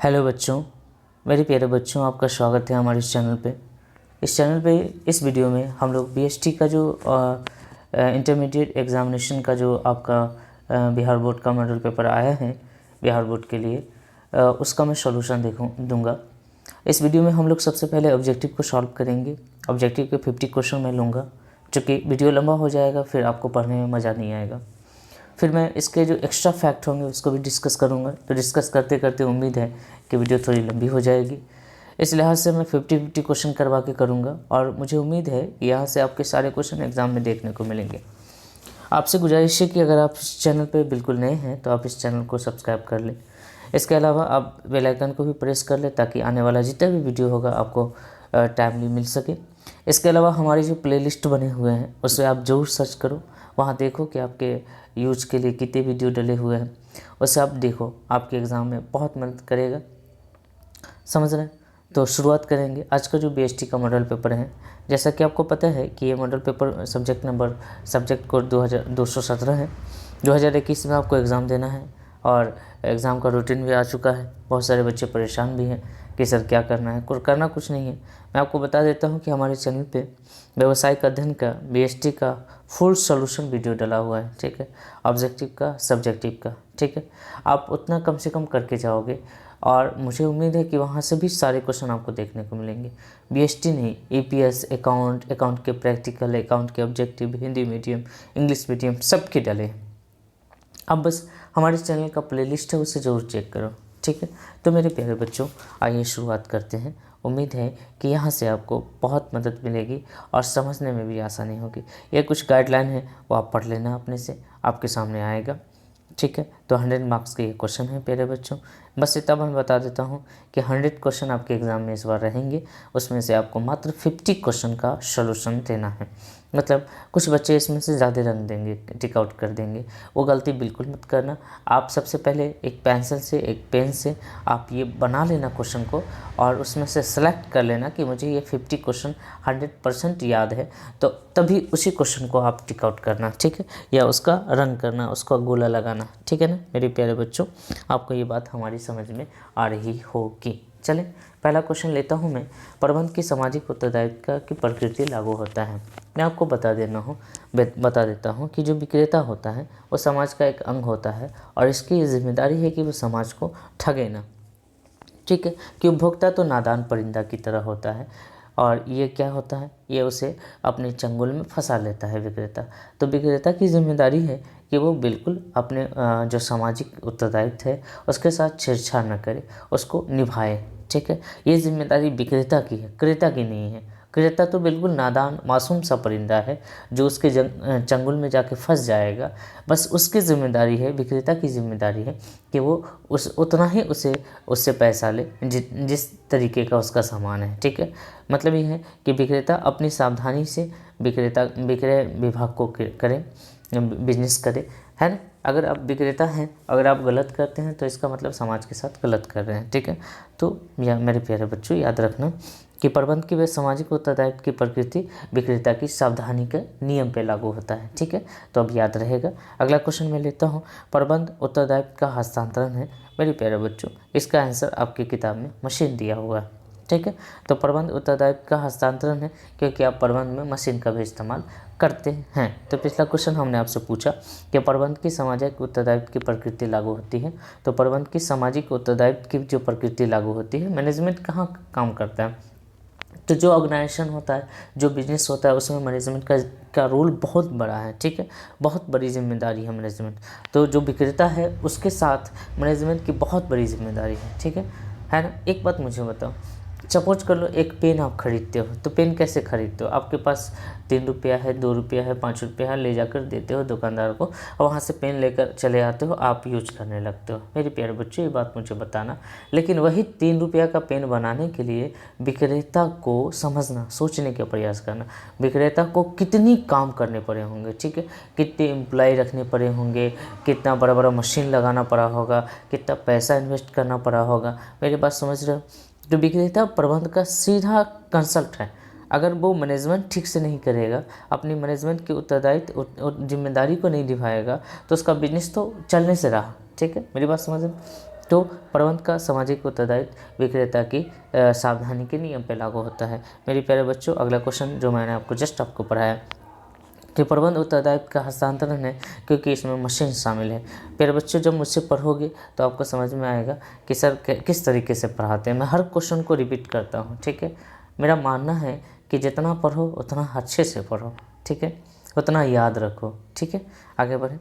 Hello बच्चों, मेरे प्यारे बच्चों, आपका स्वागत है हमारे इस चैनल पे। इस वीडियो में हम लोग बीएसटी का जो इंटरमीडिएट एग्ज़ामिनेशन का जो आपका बिहार बोर्ड का मॉडल पेपर आया है बिहार बोर्ड के लिए, उसका मैं सॉल्यूशन दूंगा। इस वीडियो में हम लोग सबसे पहले ऑब्जेक्टिव को सॉल्व करेंगे। ऑब्जेक्टिव के 50 क्वेश्चन मैं लूँगा, चूँकि वीडियो लंबा हो जाएगा, फिर आपको पढ़ने में मज़ा नहीं आएगा। फिर मैं इसके जो एक्स्ट्रा फैक्ट होंगे उसको भी डिस्कस करूँगा। तो डिस्कस करते करते उम्मीद है कि वीडियो थोड़ी लंबी हो जाएगी। इस लिहाज से मैं 50-50 क्वेश्चन करवा के करूँगा, और मुझे उम्मीद है कि यहाँ से आपके सारे क्वेश्चन एग्ज़ाम में देखने को मिलेंगे। आपसे गुजारिश है कि अगर आप इस चैनल पर बिल्कुल नए हैं तो आप इस चैनल को सब्सक्राइब कर लें। इसके अलावा आप बेल आइकन को भी प्रेस कर लें ताकि आने वाला जितना भी वीडियो होगा आपको टाइमली मिल सके। इसके अलावा हमारी जो प्लेलिस्ट बने हुए हैं उसे आप ज़रूर सर्च करो, वहाँ देखो कि आपके यूज के लिए कितने वीडियो डले हुए हैं, उसे आप देखो, आपके एग्ज़ाम में बहुत मदद करेगा। समझ रहे हैं? तो शुरुआत करेंगे। आज का जो बीएसटी का मॉडल पेपर है, जैसा कि आपको पता है कि ये मॉडल पेपर सब्जेक्ट कोड 217 है। 2021 में आपको एग्ज़ाम देना है और एग्ज़ाम का रूटीन भी आ चुका है। बहुत सारे बच्चे परेशान भी हैं कि सर क्या करना है। करना कुछ नहीं है, मैं आपको बता देता हूँ कि हमारे चैनल पे व्यावसायिक अध्ययन का बीएसटी का फुल सॉल्यूशन वीडियो डला हुआ है। ठीक है, ऑब्जेक्टिव का, सब्जेक्टिव का। ठीक है, आप उतना कम से कम करके जाओगे और मुझे उम्मीद है कि वहाँ से भी सारे क्वेश्चन आपको देखने को मिलेंगे। बीएसटी नहीं, ईपीएस, अकाउंट के प्रैक्टिकल, अकाउंट के objective, Hindi medium, English medium, सबके डले हैं। अब बस हमारे चैनल का प्लेलिस्ट है, उसे ज़रूर चेक करो। ठीक है, तो मेरे प्यारे बच्चों, आइए शुरुआत करते हैं। उम्मीद है कि यहाँ से आपको बहुत मदद मिलेगी और समझने में भी आसानी होगी। ये कुछ गाइडलाइन है, वो आप पढ़ लेना अपने से, आपके सामने आएगा। ठीक है, तो 100 मार्क्स के ये क्वेश्चन है प्यारे बच्चों। बस इतना मैं बता देता हूँ कि 100 क्वेश्चन आपके एग्ज़ाम में इस बार रहेंगे, उसमें से आपको मात्र 50 क्वेश्चन का सॉल्यूशन देना है। मतलब कुछ बच्चे इसमें से ज़्यादा रन देंगे, टिक आउट कर देंगे, वो गलती बिल्कुल मत करना। आप सबसे पहले एक पेंसिल से, एक पेन से आप ये बना लेना क्वेश्चन को, और उसमें से सेलेक्ट कर लेना कि मुझे ये 50 क्वेश्चन 100% याद है, तो तभी उसी क्वेश्चन को आप टिक आउट करना। ठीक है, या उसका रन करना, उसका गोला लगाना। ठीक है ना मेरे प्यारे बच्चों, आपको ये बात हमारी समझ में आ रही होगी। चलें, पहला क्वेश्चन लेता हूँ मैं। प्रबंध की सामाजिक उत्तरदायित्व की प्रकृति लागू होता है। मैं आपको बता देता हूँ कि जो विक्रेता होता है वो समाज का एक अंग होता है, और इसकी ये जिम्मेदारी है कि वो समाज को ठगे ना। ठीक है, कि उपभोक्ता तो नादान परिंदा की तरह होता है, और ये क्या होता है, ये उसे अपने चंगुल में फंसा लेता है विक्रेता। तो विक्रेता की जिम्मेदारी है कि वो बिल्कुल अपने जो सामाजिक उत्तरदायित्व है उसके साथ छेड़छाड़ न करे, उसको निभाए। ठीक है, ये जिम्मेदारी विक्रेता की है, क्रेता की नहीं है। क्रेता तो बिल्कुल नादान मासूम सा परिंदा है जो उसके चंगुल में जाके फंस जाएगा। बस उसकी जिम्मेदारी है, विक्रेता की जिम्मेदारी है कि वो उतना ही उससे पैसा ले जिस तरीके का उसका सामान है। ठीक है, मतलब ये है कि विक्रेता अपनी सावधानी से विक्रय विभाग को करे, बिजनेस करे, है ना। अगर आप विक्रेता हैं, अगर आप गलत करते हैं तो इसका मतलब समाज के साथ गलत कर रहे हैं। ठीक है, तो यह मेरे प्यारे बच्चों याद रखना कि प्रबंध की व सामाजिक उत्तरदायित्व की प्रकृति विक्रेता की सावधानी के नियम पे लागू होता है। ठीक है, तो अब याद रहेगा। अगला क्वेश्चन मैं लेता हूँ। प्रबंध उत्तरदायित्व का हस्तांतरण है। मेरे प्यारे बच्चों, इसका आंसर आपकी किताब में मशीन दिया हुआ है। ठीक है, तो प्रबंध उत्तरदायित्व का हस्तांतरण है क्योंकि आप प्रबंध में मशीन का भी इस्तेमाल करते हैं। तो पिछला क्वेश्चन हमने आपसे पूछा कि प्रबंध की सामाजिक उत्तरदायित्व की प्रकृति लागू होती है। तो प्रबंध की सामाजिक उत्तरदायित्व की जो प्रकृति लागू होती है, मैनेजमेंट कहाँ काम करता है, तो जो ऑर्गेनाइजेशन होता है, जो बिजनेस होता है, उसमें मैनेजमेंट का रोल बहुत बड़ा है। ठीक है, बहुत बड़ी जिम्मेदारी है मैनेजमेंट। तो जो विक्रेता है उसके साथ मैनेजमेंट की बहुत बड़ी जिम्मेदारी है। ठीक है ना। एक बात मुझे बताओ, सपोज कर लो एक पेन आप खरीदते हो, तो पेन कैसे खरीदते हो? आपके पास 3 रुपया है, 2 रुपया है, 5 रुपया है, ले जाकर देते हो दुकानदार को, और वहाँ से पेन लेकर चले आते हो, आप यूज करने लगते हो। मेरे प्यारे बच्चों, ये बात मुझे बताना। लेकिन वही 3 रुपया का पेन बनाने के लिए विक्रेता को समझना, सोचने का प्रयास करना, विक्रेता को कितनी काम करने पड़े होंगे। ठीक है, कितने एम्प्लॉय रखने पड़े होंगे, कितना बड़ा बड़ा मशीन लगाना पड़ा होगा, कितना पैसा इन्वेस्ट करना पड़ा होगा। मेरी बात समझ रहे हो? तो विक्रेता प्रबंध का सीधा कंसल्ट है। अगर वो मैनेजमेंट ठीक से नहीं करेगा, अपनी मैनेजमेंट की उत्तरदायित्व जिम्मेदारी को नहीं निभाएगा, तो उसका बिजनेस तो चलने से रहा। ठीक है, मेरी बात समझ। तो प्रबंध का सामाजिक उत्तरदायित्व विक्रेता की सावधानी के नियम पर लागू होता है। मेरे प्यारे बच्चों, अगला क्वेश्चन जो मैंने आपको जस्ट आपको पढ़ाया कि प्रबंध उत्तरदायित्व का हस्तांतरण है क्योंकि इसमें मशीन शामिल है। प्यारे बच्चों, जब मुझसे पढ़ोगे तो आपको समझ में आएगा कि सर किस तरीके से पढ़ाते हैं। मैं हर क्वेश्चन को रिपीट करता हूँ, ठीक है। मेरा मानना है कि जितना पढ़ो उतना अच्छे से पढ़ो, ठीक है, उतना याद रखो, ठीक है। आगे बढ़े,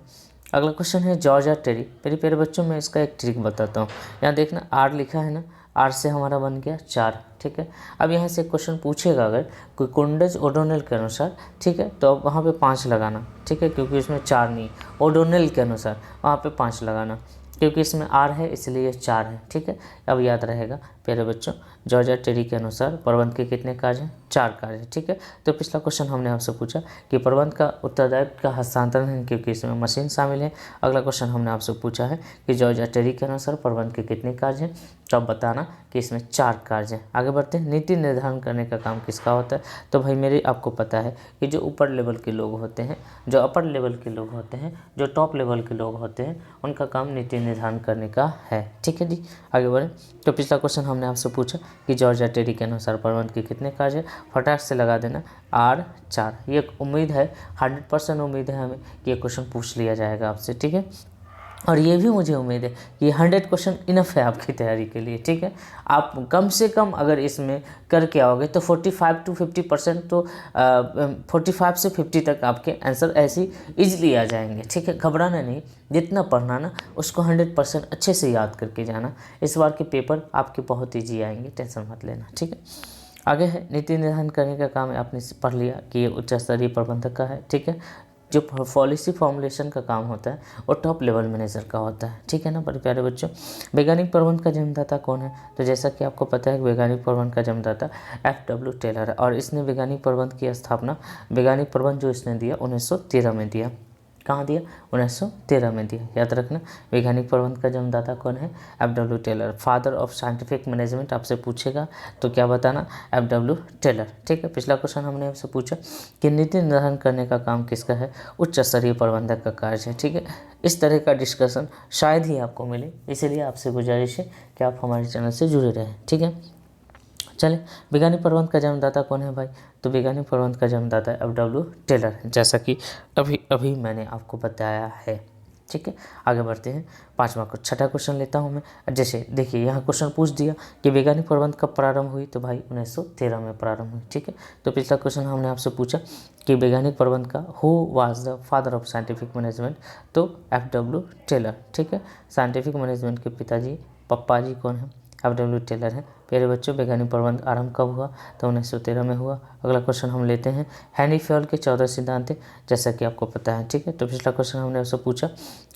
अगला क्वेश्चन है जॉर्ज और टेरी। मेरे प्यारे बच्चों, मैं इसका एक ट्रिक बताता हूँ। यहाँ देखना आर लिखा है ना, आर से हमारा बन गया 4, ठीक है। अब यहाँ से क्वेश्चन पूछेगा अगर कोई कुंडज ओडोनेल के अनुसार, ठीक है, तो अब वहाँ पे 5 लगाना, ठीक है, क्योंकि इसमें 4 नहीं, ओडोनेल के अनुसार वहाँ पे 5 लगाना, क्योंकि इसमें आर है इसलिए ये 4 है, ठीक है। अब याद रहेगा प्यारे बच्चों, जॉर्ज और टेरी के अनुसार प्रबंध के कितने कार्य हैं? 4 कार्य हैं, ठीक है। तो पिछला क्वेश्चन हमने आपसे पूछा कि प्रबंध का उत्तरदायित्व का हस्तांतरण है क्योंकि इसमें मशीन शामिल है। अगला क्वेश्चन हमने आपसे पूछा है कि जॉर्ज और टेरी के अनुसार प्रबंध के कितने कार्य हैं, तो अब बताना कि इसमें 4 कार्य हैं। आगे बढ़ते हैं, नीति निर्धारण करने का काम किसका होता है? तो भाई मेरे आपको पता है कि जो ऊपर लेवल के लोग होते हैं, जो अपर लेवल के लोग होते हैं, जो टॉप लेवल के लोग होते हैं, उनका काम नीति निर्धारण करने का है, ठीक है जी। आगे बढ़ें, तो पिछला क्वेश्चन हमने आपसे पूछा कि जॉर्ज और टेरी के अनुसार प्रबंध के कितने कार्य हैं, फटाक से लगा देना आर 4। ये उम्मीद है, 100% उम्मीद है हमें कि ये क्वेश्चन पूछ लिया जाएगा आपसे, ठीक है। और ये भी मुझे उम्मीद है कि 100 क्वेश्चन इनफ है आपकी तैयारी के लिए, ठीक है। आप कम से कम अगर इसमें करके आओगे तो 45 to 50% तो 45 से 50 तक आपके आंसर ऐसे इजीली आ जाएंगे, ठीक है। घबराना नहीं, जितना पढ़ना ना उसको 100% अच्छे से याद करके जाना। इस बार के पेपर आपके बहुत ईजी आएंगे, टेंशन मत लेना, ठीक है। आगे है नीति निर्धारण करने का काम, आपने पढ़ लिया कि ये उच्च स्तरीय प्रबंधक का है, ठीक है। जो पॉलिसी फॉर्मुलेशन का काम होता है वो टॉप लेवल मैनेजर का होता है, ठीक है ना बड़े प्यारे बच्चों। वैज्ञानिक प्रबंध का जन्मदाता कौन है? तो जैसा कि आपको पता है कि वैज्ञानिक प्रबंध का जन्मदाता FW टेलर है और इसने वैज्ञानिक प्रबंध की स्थापना, वैज्ञानिक प्रबंध जो इसने दिया 1913 में दिया। कहाँ दिया? 1913 में दिया, याद रखना। वैज्ञानिक प्रबंध का जन्मदाता कौन है? FW Taylor. Father of scientific management आपसे पूछेगा तो क्या बताना? FW टेलर, ठीक है। पिछला क्वेश्चन हमने आपसे पूछा कि नीति निर्धारण करने का काम किसका है? उच्च स्तरीय प्रबंधक का कार्य है, ठीक है। इस तरह का डिस्कशन शायद ही आपको मिले, इसलिए आपसे गुजारिश है कि आप हमारे चैनल से जुड़े रहें, ठीक है। चले, वैज्ञानिक प्रबंध का जन्मदाता कौन है भाई? तो वैज्ञानिक प्रबंध का जन्मदाता FW टेलर है, जैसा कि अभी मैंने आपको बताया है, ठीक है। आगे बढ़ते हैं, 6ठा क्वेश्चन लेता हूं मैं। जैसे देखिए यहाँ क्वेश्चन पूछ दिया कि वैज्ञानिक प्रबंध कब प्रारंभ हुई, तो भाई 1913 में प्रारंभ हुई, ठीक है। तो पिछला क्वेश्चन हमने आपसे पूछा कि वैज्ञानिक प्रबंध का who was the father of scientific management, तो FW टेलर, ठीक है। साइंटिफिक मैनेजमेंट के पिताजी, पप्पा जी कौन है? FW टेलर है। प्यारे बच्चों, वैज्ञानिक प्रबंध आरंभ कब हुआ? तो 1913 में हुआ। अगला क्वेश्चन हम लेते हैं, हेनरी फेयल के 14 सिद्धांत, जैसा कि आपको पता है, ठीक है। तो पिछला क्वेश्चन हमने आपसे पूछा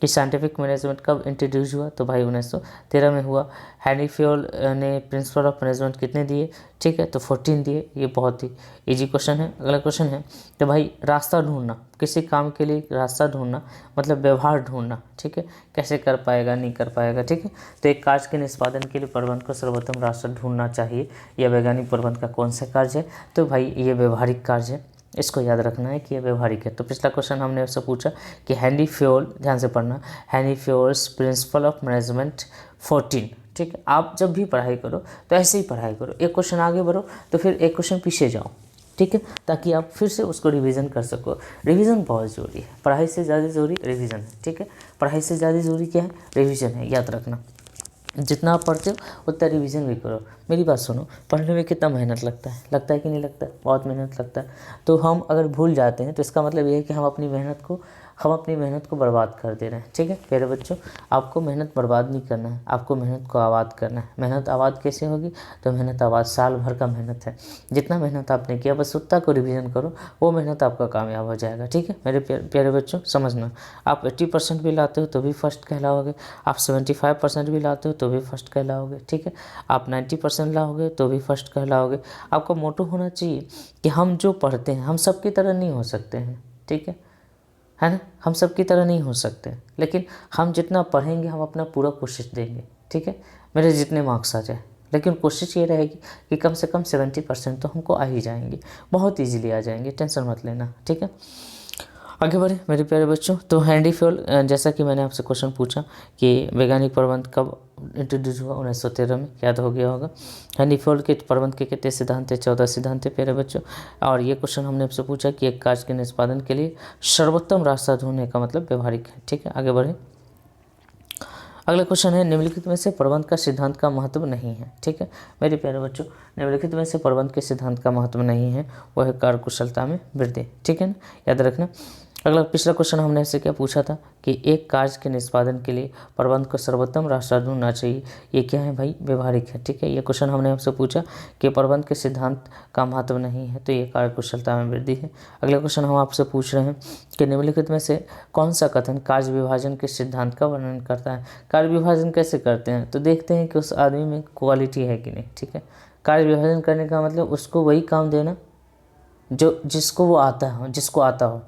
कि साइंटिफिक मैनेजमेंट कब इंट्रोड्यूस हुआ, तो भाई 1913 में हुआ। हेनरी फेयल ने प्रिंसिपल ऑफ मैनेजमेंट कितने दिए, ठीक है, तो 14 दिए। ये बहुत ही इजी क्वेश्चन है। अगला क्वेश्चन है तो भाई रास्ता ढूंढना, किसी काम के लिए रास्ता ढूंढना मतलब व्यवहार ढूंढना, ठीक है, कैसे कर पाएगा नहीं कर पाएगा, ठीक है। तो एक कार्य के निष्पादन के लिए प्रबंध को सर्वोत्तम रास्ता ढूंढना चाहिए। यह वैज्ञानिक प्रबंध का कौन सा कार्य है? तो भाई ये व्यवहारिक कार्य है, इसको याद रखना है कि यह व्यवहारिक है। तो पिछला क्वेश्चन हमने आपसे पूछा कि हेनरी फेयल, ध्यान से पढ़ना, हेनरी फेयल्स प्रिंसिपल ऑफ मैनेजमेंट 14, ठीक है। आप जब भी पढ़ाई करो तो ऐसे ही पढ़ाई करो, एक क्वेश्चन आगे बढ़ो तो फिर एक क्वेश्चन पीछे जाओ, ठीक है, ताकि आप फिर से उसको रिवीजन कर सको। रिवीजन बहुत ज़रूरी है, पढ़ाई से ज़्यादा ज़रूरी रिवीजन है, ठीक है। पढ़ाई से ज़्यादा ज़रूरी क्या है? रिवीजन है, याद रखना। जितना आप पढ़ते हो उतना रिवीजन भी करो। मेरी बात सुनो, पढ़ने में कितना मेहनत लगता है कि नहीं लगता है? बहुत मेहनत लगता है। तो हम अगर भूल जाते हैं तो इसका मतलब ये है कि हम अपनी मेहनत को बर्बाद कर दे रहे हैं, ठीक है। प्यारे बच्चों, आपको मेहनत बर्बाद नहीं करना है, आपको मेहनत को आबाद करना है। मेहनत आबाद कैसे होगी? तो मेहनत आबाद साल भर का मेहनत है। जितना मेहनत आपने किया बस उतना को रिवीजन करो, वो मेहनत आपका कामयाब हो जाएगा, ठीक है। मेरे प्यारे बच्चों समझना, आप 80% भी लाते हो तो भी फर्स्ट कहलाओगे, आप 75% भी लाते हो तो भी फर्स्ट कहलाओगे, ठीक है। आप 90% लाओगे तो भी फर्स्ट कहलाओगे। आपका मोटो होना चाहिए कि हम जो पढ़ते हैं हम सबकी तरह नहीं हो सकते हैं, ठीक है ना। हम सबकी तरह नहीं हो सकते, लेकिन हम जितना पढ़ेंगे हम अपना पूरा कोशिश देंगे, ठीक है। मेरे जितने मार्क्स आ जाए, लेकिन कोशिश ये रहेगी कि कम से कम 70% तो हमको आ ही जाएंगे, बहुत इजीली आ जाएंगे, टेंशन मत लेना, ठीक है। आगे बढ़े मेरे प्यारे बच्चों। तो हेनरी फेयल, जैसा कि मैंने आपसे क्वेश्चन पूछा कि वैज्ञानिक प्रबंध कब इंट्रोड्यूस हुआ 1913 में, याद हो गया होगा। हेनरी फोर्ड के प्रबंध के कितने सिद्धांत थे? 14 सिद्धांत थे प्यारे बच्चों। और ये क्वेश्चन हमने आपसे पूछा कि एक कार्य के निष्पादन के लिए सर्वोत्तम रास्ता ढूंढने का मतलब व्यवहारिक है। ठीक है, आगे बढ़े। अगला क्वेश्चन है, निम्नलिखित में से प्रबंध का सिद्धांत का महत्व नहीं है। ठीक है मेरे प्यारे बच्चों, निम्नलिखित में से प्रबंध के सिद्धांत का महत्व नहीं है, वह है कार्य कुशलता में वृद्धि। ठीक है ना, याद रखना। अगला पिछला क्वेश्चन हमने ऐसे क्या पूछा था कि एक कार्य के निष्पादन के लिए प्रबंध को सर्वोत्तम रास्ता ढूंढना चाहिए। ये क्या है भाई? व्यवहारिक है। ठीक है, ये क्वेश्चन हमने आपसे पूछा कि प्रबंध के सिद्धांत का महत्व नहीं है, तो ये कार्य कुशलता में वृद्धि है। अगला क्वेश्चन हम आपसे पूछ रहे हैं कि निम्नलिखित में से कौन सा कथन कार्य विभाजन के सिद्धांत का वर्णन करता है? कार्य विभाजन कैसे करते हैं? तो देखते हैं कि उस आदमी में क्वालिटी है कि नहीं। ठीक है, कार्य विभाजन करने का मतलब उसको वही काम देना जो जिसको वो आता हो, जिसको आता हो।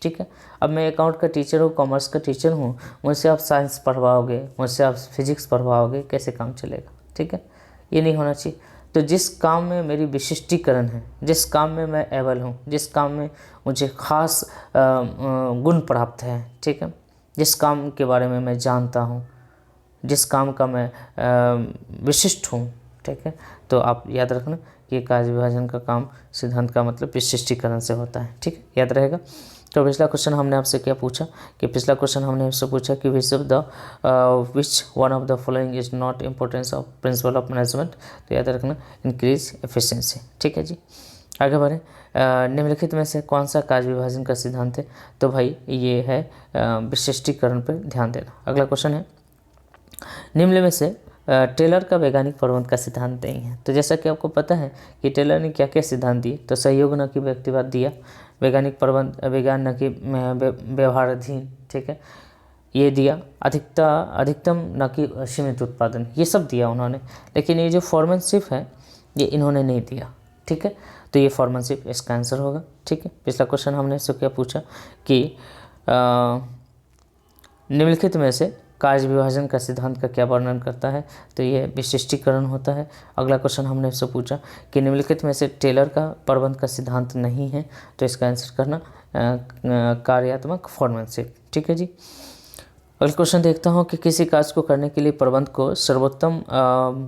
ठीक है, अब मैं अकाउंट का टीचर हूँ, कॉमर्स का टीचर हूँ, मुझसे आप साइंस पढ़वाओगे, मुझसे आप फिजिक्स पढ़वाओगे, कैसे काम चलेगा? ठीक है, ये नहीं होना चाहिए। तो जिस काम में मेरी विशिष्टीकरण है, जिस काम में मैं एबल हूँ, जिस काम में मुझे खास गुण प्राप्त है, ठीक है, जिस काम के बारे में मैं जानता हूँ, जिस काम का मैं विशिष्ट हूँ, ठीक है, तो आप याद रखना कि कार्य विभाजन का काम सिद्धांत का मतलब विशिष्टीकरण से होता है। ठीक है, याद रहेगा। तो पिछला क्वेश्चन हमने आपसे क्या पूछा कि पिछला क्वेश्चन हमने आपसे पूछा कि which one of the following is not importance of principle of management. तो याद रखना इंक्रीज एफिशिएंसी। ठीक है जी, आगे बढ़ें। निम्नलिखित में से कौन सा कार्य विभाजन का सिद्धांत है? तो भाई ये है विशिष्टीकरण पर ध्यान देना। अगला क्वेश्चन है, निम्न में से टेलर का वैज्ञानिक प्रबंध का सिद्धांत नहीं है। तो जैसा कि आपको पता है कि टेलर ने क्या क्या सिद्धांत दिए, तो सहयोग न कि व्यक्तिवाद दिया, वैज्ञानिक प्रबंध विज्ञान न कि व्यवहाराधीन, ठीक है, ये दिया, अधिकतम न कि सीमित उत्पादन, ये सब दिया उन्होंने। लेकिन ये जो फॉर्मनशिप है ये इन्होंने नहीं दिया। ठीक है, तो ये फॉर्मनशिप इसका आंसर होगा। ठीक है, पिछला क्वेश्चन हमने इससे क्या पूछा कि निम्नलिखित में से कार्य विभाजन का सिद्धांत का क्या वर्णन करता है? तो ये विशिष्टीकरण होता है। अगला क्वेश्चन हमने इससे पूछा कि निम्नलिखित में से टेलर का प्रबंध का सिद्धांत नहीं है, तो इसका आंसर करना कार्यात्मक फॉर्मनशिप। ठीक है जी, अगला क्वेश्चन देखता हूँ कि किसी कार्य को करने के लिए प्रबंध को सर्वोत्तम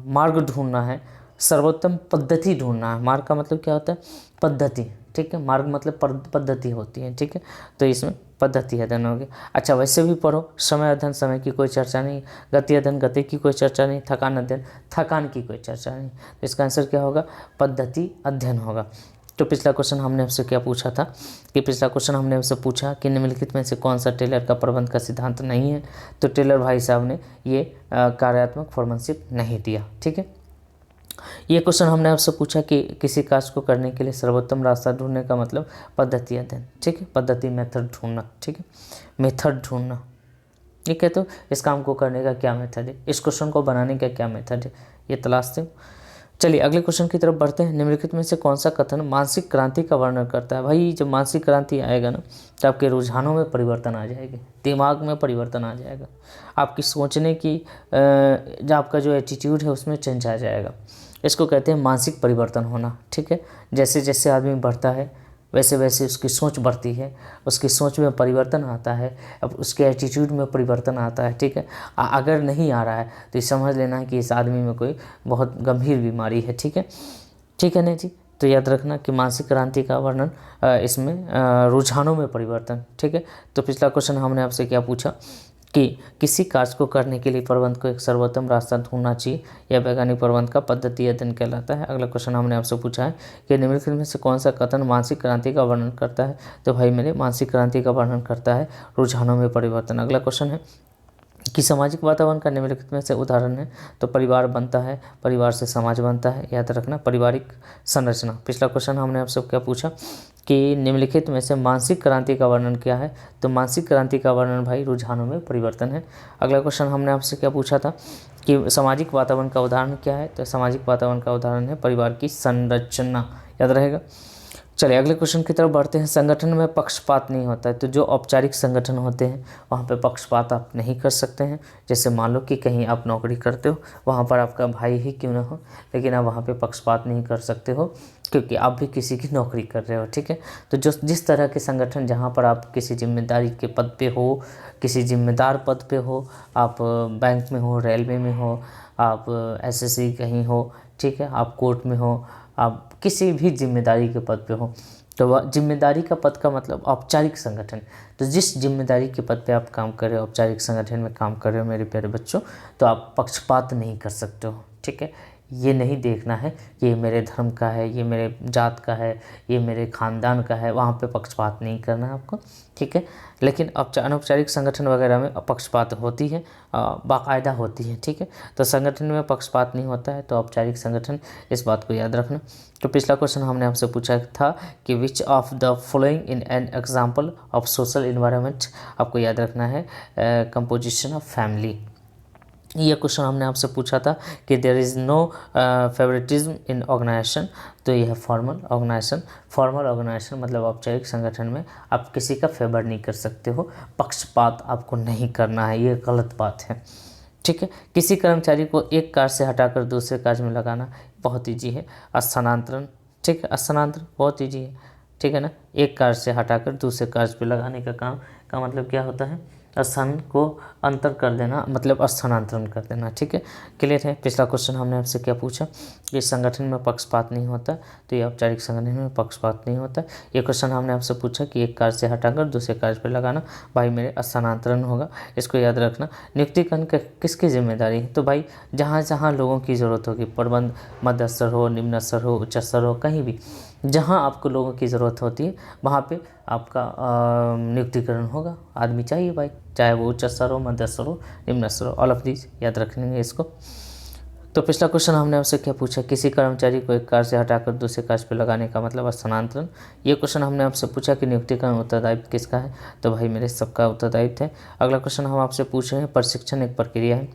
मार्ग ढूंढना है, सर्वोत्तम पद्धति ढूंढना है। मार्ग का मतलब क्या होता है? पद्धति। ठीक है, मार्ग मतलब पद्धति होती है। ठीक है, तो इसमें पद्धति अध्ययन हो गया। अच्छा, वैसे भी पढ़ो, समय अध्ययन समय की कोई चर्चा नहीं, गति अध्ययन गति की कोई चर्चा नहीं, थकान अध्ययन थकान की कोई चर्चा नहीं। तो इसका आंसर क्या होगा? पद्धति अध्ययन होगा। तो पिछला क्वेश्चन हमने आपसे क्या पूछा था कि पिछला क्वेश्चन हमने आपसे पूछा कि निम्नलिखित में से कौन सा टेलर का प्रबंध का सिद्धांत नहीं है? तो टेलर भाई साहब ने ये कार्यात्मक फॉर्मनशिप नहीं दिया। ठीक है, ये क्वेश्चन हमने आपसे पूछा कि किसी कार्य को करने के लिए सर्वोत्तम रास्ता ढूंढने का मतलब पद्धति अध्ययन। ठीक है, पद्धति मेथड ढूंढना। ठीक है, मेथड ढूंढना। ठीक है, तो इस काम को करने का क्या मेथड है, इस क्वेश्चन को बनाने का क्या मेथड है, ये तलाशते हो। चलिए अगले क्वेश्चन की तरफ बढ़ते हैं। निम्नलिखित में से कौन सा कथन मानसिक क्रांति का वर्णन करता है? भाई जब मानसिक क्रांति आएगा ना, तो आपके रुझानों में परिवर्तन आ जाएगी, दिमाग में परिवर्तन आ जाएगा, आपकी सोचने की जो आपका जो एटीट्यूड है उसमें चेंज आ जाएगा। इसको कहते हैं मानसिक परिवर्तन होना। ठीक है, जैसे जैसे आदमी बढ़ता है वैसे वैसे उसकी सोच बढ़ती है, उसकी सोच में परिवर्तन आता है, अब उसके एटीट्यूड में परिवर्तन आता है। ठीक है, अगर नहीं आ रहा है तो ये समझ लेना है कि इस आदमी में कोई बहुत गंभीर बीमारी है। ठीक है, ठीक है नहीं जी, तो याद रखना कि मानसिक क्रांति का वर्णन इसमें रुझानों में परिवर्तन। ठीक है, तो पिछला क्वेश्चन हमने आपसे क्या पूछा कि किसी कार्य को करने के लिए प्रबंध को एक सर्वोत्तम रास्ता ढूंढना चाहिए, यह वैज्ञानिक प्रबंध का पद्धति अध्ययन कहलाता है। अगला क्वेश्चन हमने आपसे पूछा है कि निम्नलिखित में से कौन सा कथन मानसिक क्रांति का वर्णन करता है? तो भाई मेरे मानसिक क्रांति का वर्णन करता है रुझानों में परिवर्तन। अगला क्वेश्चन है कि सामाजिक वातावरण का निम्नलिखित में से उदाहरण है? तो परिवार बनता है, परिवार से समाज बनता है, याद रखना पारिवारिक संरचना। पिछला क्वेश्चन हमने आपसे क्या पूछा कि निम्नलिखित में से मानसिक क्रांति का वर्णन क्या है? तो मानसिक क्रांति का वर्णन भाई रुझानों में परिवर्तन है। अगला क्वेश्चन हमने आपसे क्या पूछा था कि सामाजिक वातावरण का उदाहरण क्या है? तो सामाजिक वातावरण का उदाहरण है परिवार की संरचना, याद रहेगा। चलिए अगले क्वेश्चन की तरफ बढ़ते हैं। संगठन में पक्षपात नहीं होता है। तो जो औपचारिक संगठन होते हैं वहाँ पे पक्षपात आप नहीं कर सकते हैं। जैसे मान लो कि कहीं आप नौकरी करते हो, वहाँ पर आपका भाई ही क्यों ना हो, लेकिन आप वहाँ पे पक्षपात नहीं कर सकते हो क्योंकि आप भी किसी की नौकरी कर रहे हो, ठीक है। तो जो जिस तरह के संगठन जहाँ पर आप किसी जिम्मेदारी के पद पे हो, किसी जिम्मेदार पद पे हो, आप बैंक में हो, रेलवे में हो, आप एसएससी कहीं हो, ठीक है, आप कोर्ट में हो, आप किसी भी जिम्मेदारी के पद पे हो, तो वह जिम्मेदारी का पद का मतलब औपचारिक संगठन। तो जिस जिम्मेदारी के पद पे आप काम कर रहे हो, औपचारिक संगठन में काम कर रहे हो मेरे प्यारे बच्चों, तो आप पक्षपात नहीं कर सकते हो, ठीक है। ये नहीं देखना है कि ये मेरे धर्म का है, ये मेरे जात का है, ये मेरे खानदान का है, वहाँ पे पक्षपात नहीं करना है आपको, ठीक है। लेकिन अनौपचारिक संगठन वगैरह में पक्षपात होती है, बाकायदा होती है, ठीक है। तो संगठन में पक्षपात नहीं होता है, तो औपचारिक संगठन, इस बात को याद रखना। तो पिछला क्वेश्चन हमने आपसे पूछा था कि which of the following in an example of social environment, आपको याद रखना है कंपोजिशन ऑफ फैमिली। ये क्वेश्चन हमने आपसे पूछा था कि there is no favouritism in organisation, तो यह है फॉर्मल ऑर्गेनाइजेशन। फॉर्मल ऑर्गेनाइजेशन मतलब औपचारिक संगठन में आप किसी का फेवर नहीं कर सकते हो, पक्षपात आपको नहीं करना है, ये गलत बात है, ठीक है। किसी कर्मचारी को एक कार्य से हटाकर दूसरे कार्य में लगाना बहुत ईजी है। स्थानांतरण, ठीक है, स्थानांतरण बहुत ईजी है, ठीक है ना। एक कार्य से हटाकर दूसरे कार्य पे लगाने का काम का मतलब क्या होता है, स्थान को अंतर कर देना, मतलब स्थानांतरण कर देना, ठीक है। क्लियर है। पिछला क्वेश्चन हमने आपसे क्या पूछा कि संगठन में पक्षपात नहीं होता, तो ये औपचारिक संगठन में पक्षपात नहीं होता। ये क्वेश्चन हमने आपसे पूछा कि एक कार्य से हटाकर दूसरे कार्य पर लगाना, भाई मेरे स्थानांतरण होगा, इसको याद रखना। नियुक्तिकरण किसकी जिम्मेदारी है, तो भाई जहाँ जहाँ लोगों की ज़रूरत होगी, प्रबंध मध्य स्तर हो, निम्न स्तर हो, उच्च स्तर हो, कहीं भी जहाँ आपको लोगों की ज़रूरत होती है वहाँ पे आपका नियुक्तिकरण होगा। आदमी चाहिए भाई, चाहे वो उच्च स्तर हो, मध्य स्तर हो, निम्न स्तर हो, ऑल ऑफ दीज याद रखेंगे इसको। तो पिछला क्वेश्चन हमने आपसे क्या पूछा, किसी कर्मचारी को एक कार्य से हटाकर दूसरे कार्य पर लगाने का मतलब स्थानांतरण। ये क्वेश्चन हमने आपसे पूछा कि नियुक्तिकरण उत्तरदायित्व किसका है, तो भाई मेरे सबका उत्तरदायित्व है। अगला क्वेश्चन हम आपसे पूछ रहे हैं, प्रशिक्षण एक प्रक्रिया है,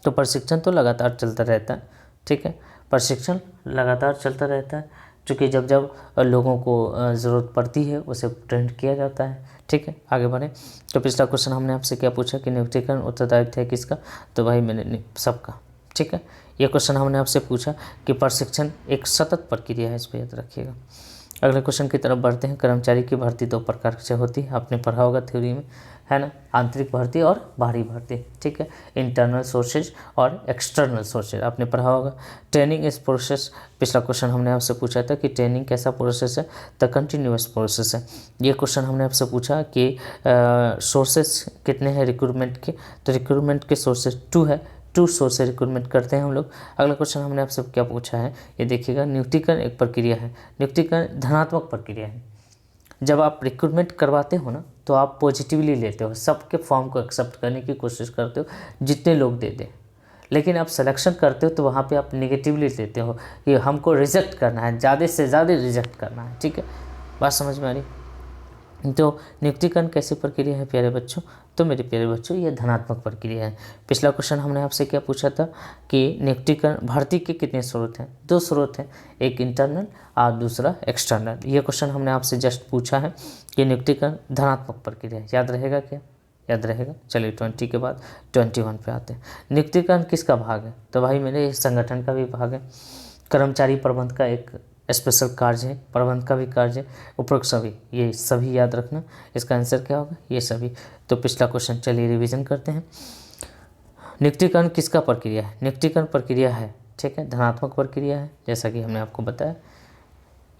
तो प्रशिक्षण तो लगातार चलता रहता है, ठीक है। प्रशिक्षण लगातार चलता रहता है, क्योंकि जब जब लोगों को ज़रूरत पड़ती है उसे ट्रेंड किया जाता है, ठीक है। आगे बढ़े। तो पिछला क्वेश्चन हमने आपसे क्या पूछा कि नियुक्तिकरण उत्तरदायित्व है किसका, तो भाई मैंने सबका, ठीक है। ये क्वेश्चन हमने आपसे पूछा कि प्रशिक्षण एक सतत प्रक्रिया है, इस पर याद रखिएगा। अगले क्वेश्चन की तरफ बढ़ते हैं। कर्मचारी की भर्ती दो प्रकार से होती है, आपने पढ़ा होगा थ्योरी में, है ना, आंतरिक भर्ती और बाहरी भर्ती, ठीक है। इंटरनल सोर्सेज और एक्सटर्नल सोर्सेज आपने पढ़ा होगा। ट्रेनिंग इस प्रोसेस, पिछला क्वेश्चन हमने आपसे पूछा था कि ट्रेनिंग कैसा प्रोसेस है, द कंटिन्यूअस प्रोसेस है। ये क्वेश्चन हमने आपसे पूछा कि सोर्सेज कितने हैं रिक्रूटमेंट के, तो रिक्रूटमेंट के सोर्सेज 2 है, 2 सोर्स से रिक्रूटमेंट करते हैं हम लोग। अगला क्वेश्चन हमने आपसे क्या पूछा है, ये देखिएगा, नियुक्तिकरण एक प्रक्रिया है। नियुक्तिकरण धनात्मक प्रक्रिया है। जब आप रिक्रूटमेंट करवाते हो ना, तो आप पॉजिटिवली लेते हो, सबके फॉर्म को एक्सेप्ट करने की कोशिश करते हो जितने लोग दे दें। लेकिन आप सिलेक्शन करते हो तो वहाँ पे आप नेगेटिवली लेते हो कि हमको रिजेक्ट करना है, ज़्यादा से ज़्यादा रिजेक्ट करना है, ठीक है। बात समझ में आ रही। तो नियुक्तिकरण कैसी प्रक्रिया है प्यारे बच्चों, तो मेरे प्यारे बच्चों ये धनात्मक प्रक्रिया है। पिछला क्वेश्चन हमने आपसे क्या पूछा था कि नियुक्तिकरण भर्ती के कितने स्रोत हैं, 2 स्रोत हैं, एक इंटरनल और दूसरा एक्सटर्नल। ये क्वेश्चन हमने आपसे जस्ट पूछा है कि नियुक्तिकरण धनात्मक प्रक्रिया है, याद रहेगा क्या, याद रहेगा। चलिए 20 के बाद 21 पे आते हैं। नियुक्तिकरण किसका भाग है, तो भाई मेरे संगठन का भी भाग है। कर्मचारी प्रबंध का एक स्पेशल कार्य है, प्रबंध का भी कार्य है, उपरोक्त सभी, ये सभी याद रखना। इसका आंसर क्या होगा, ये सभी। तो पिछला क्वेश्चन चलिए रिवीजन करते हैं। नियुक्तिकरण किसका प्रक्रिया है, नियुक्तिकरण प्रक्रिया है, ठीक है, धनात्मक प्रक्रिया है, जैसा कि हमने आपको बताया।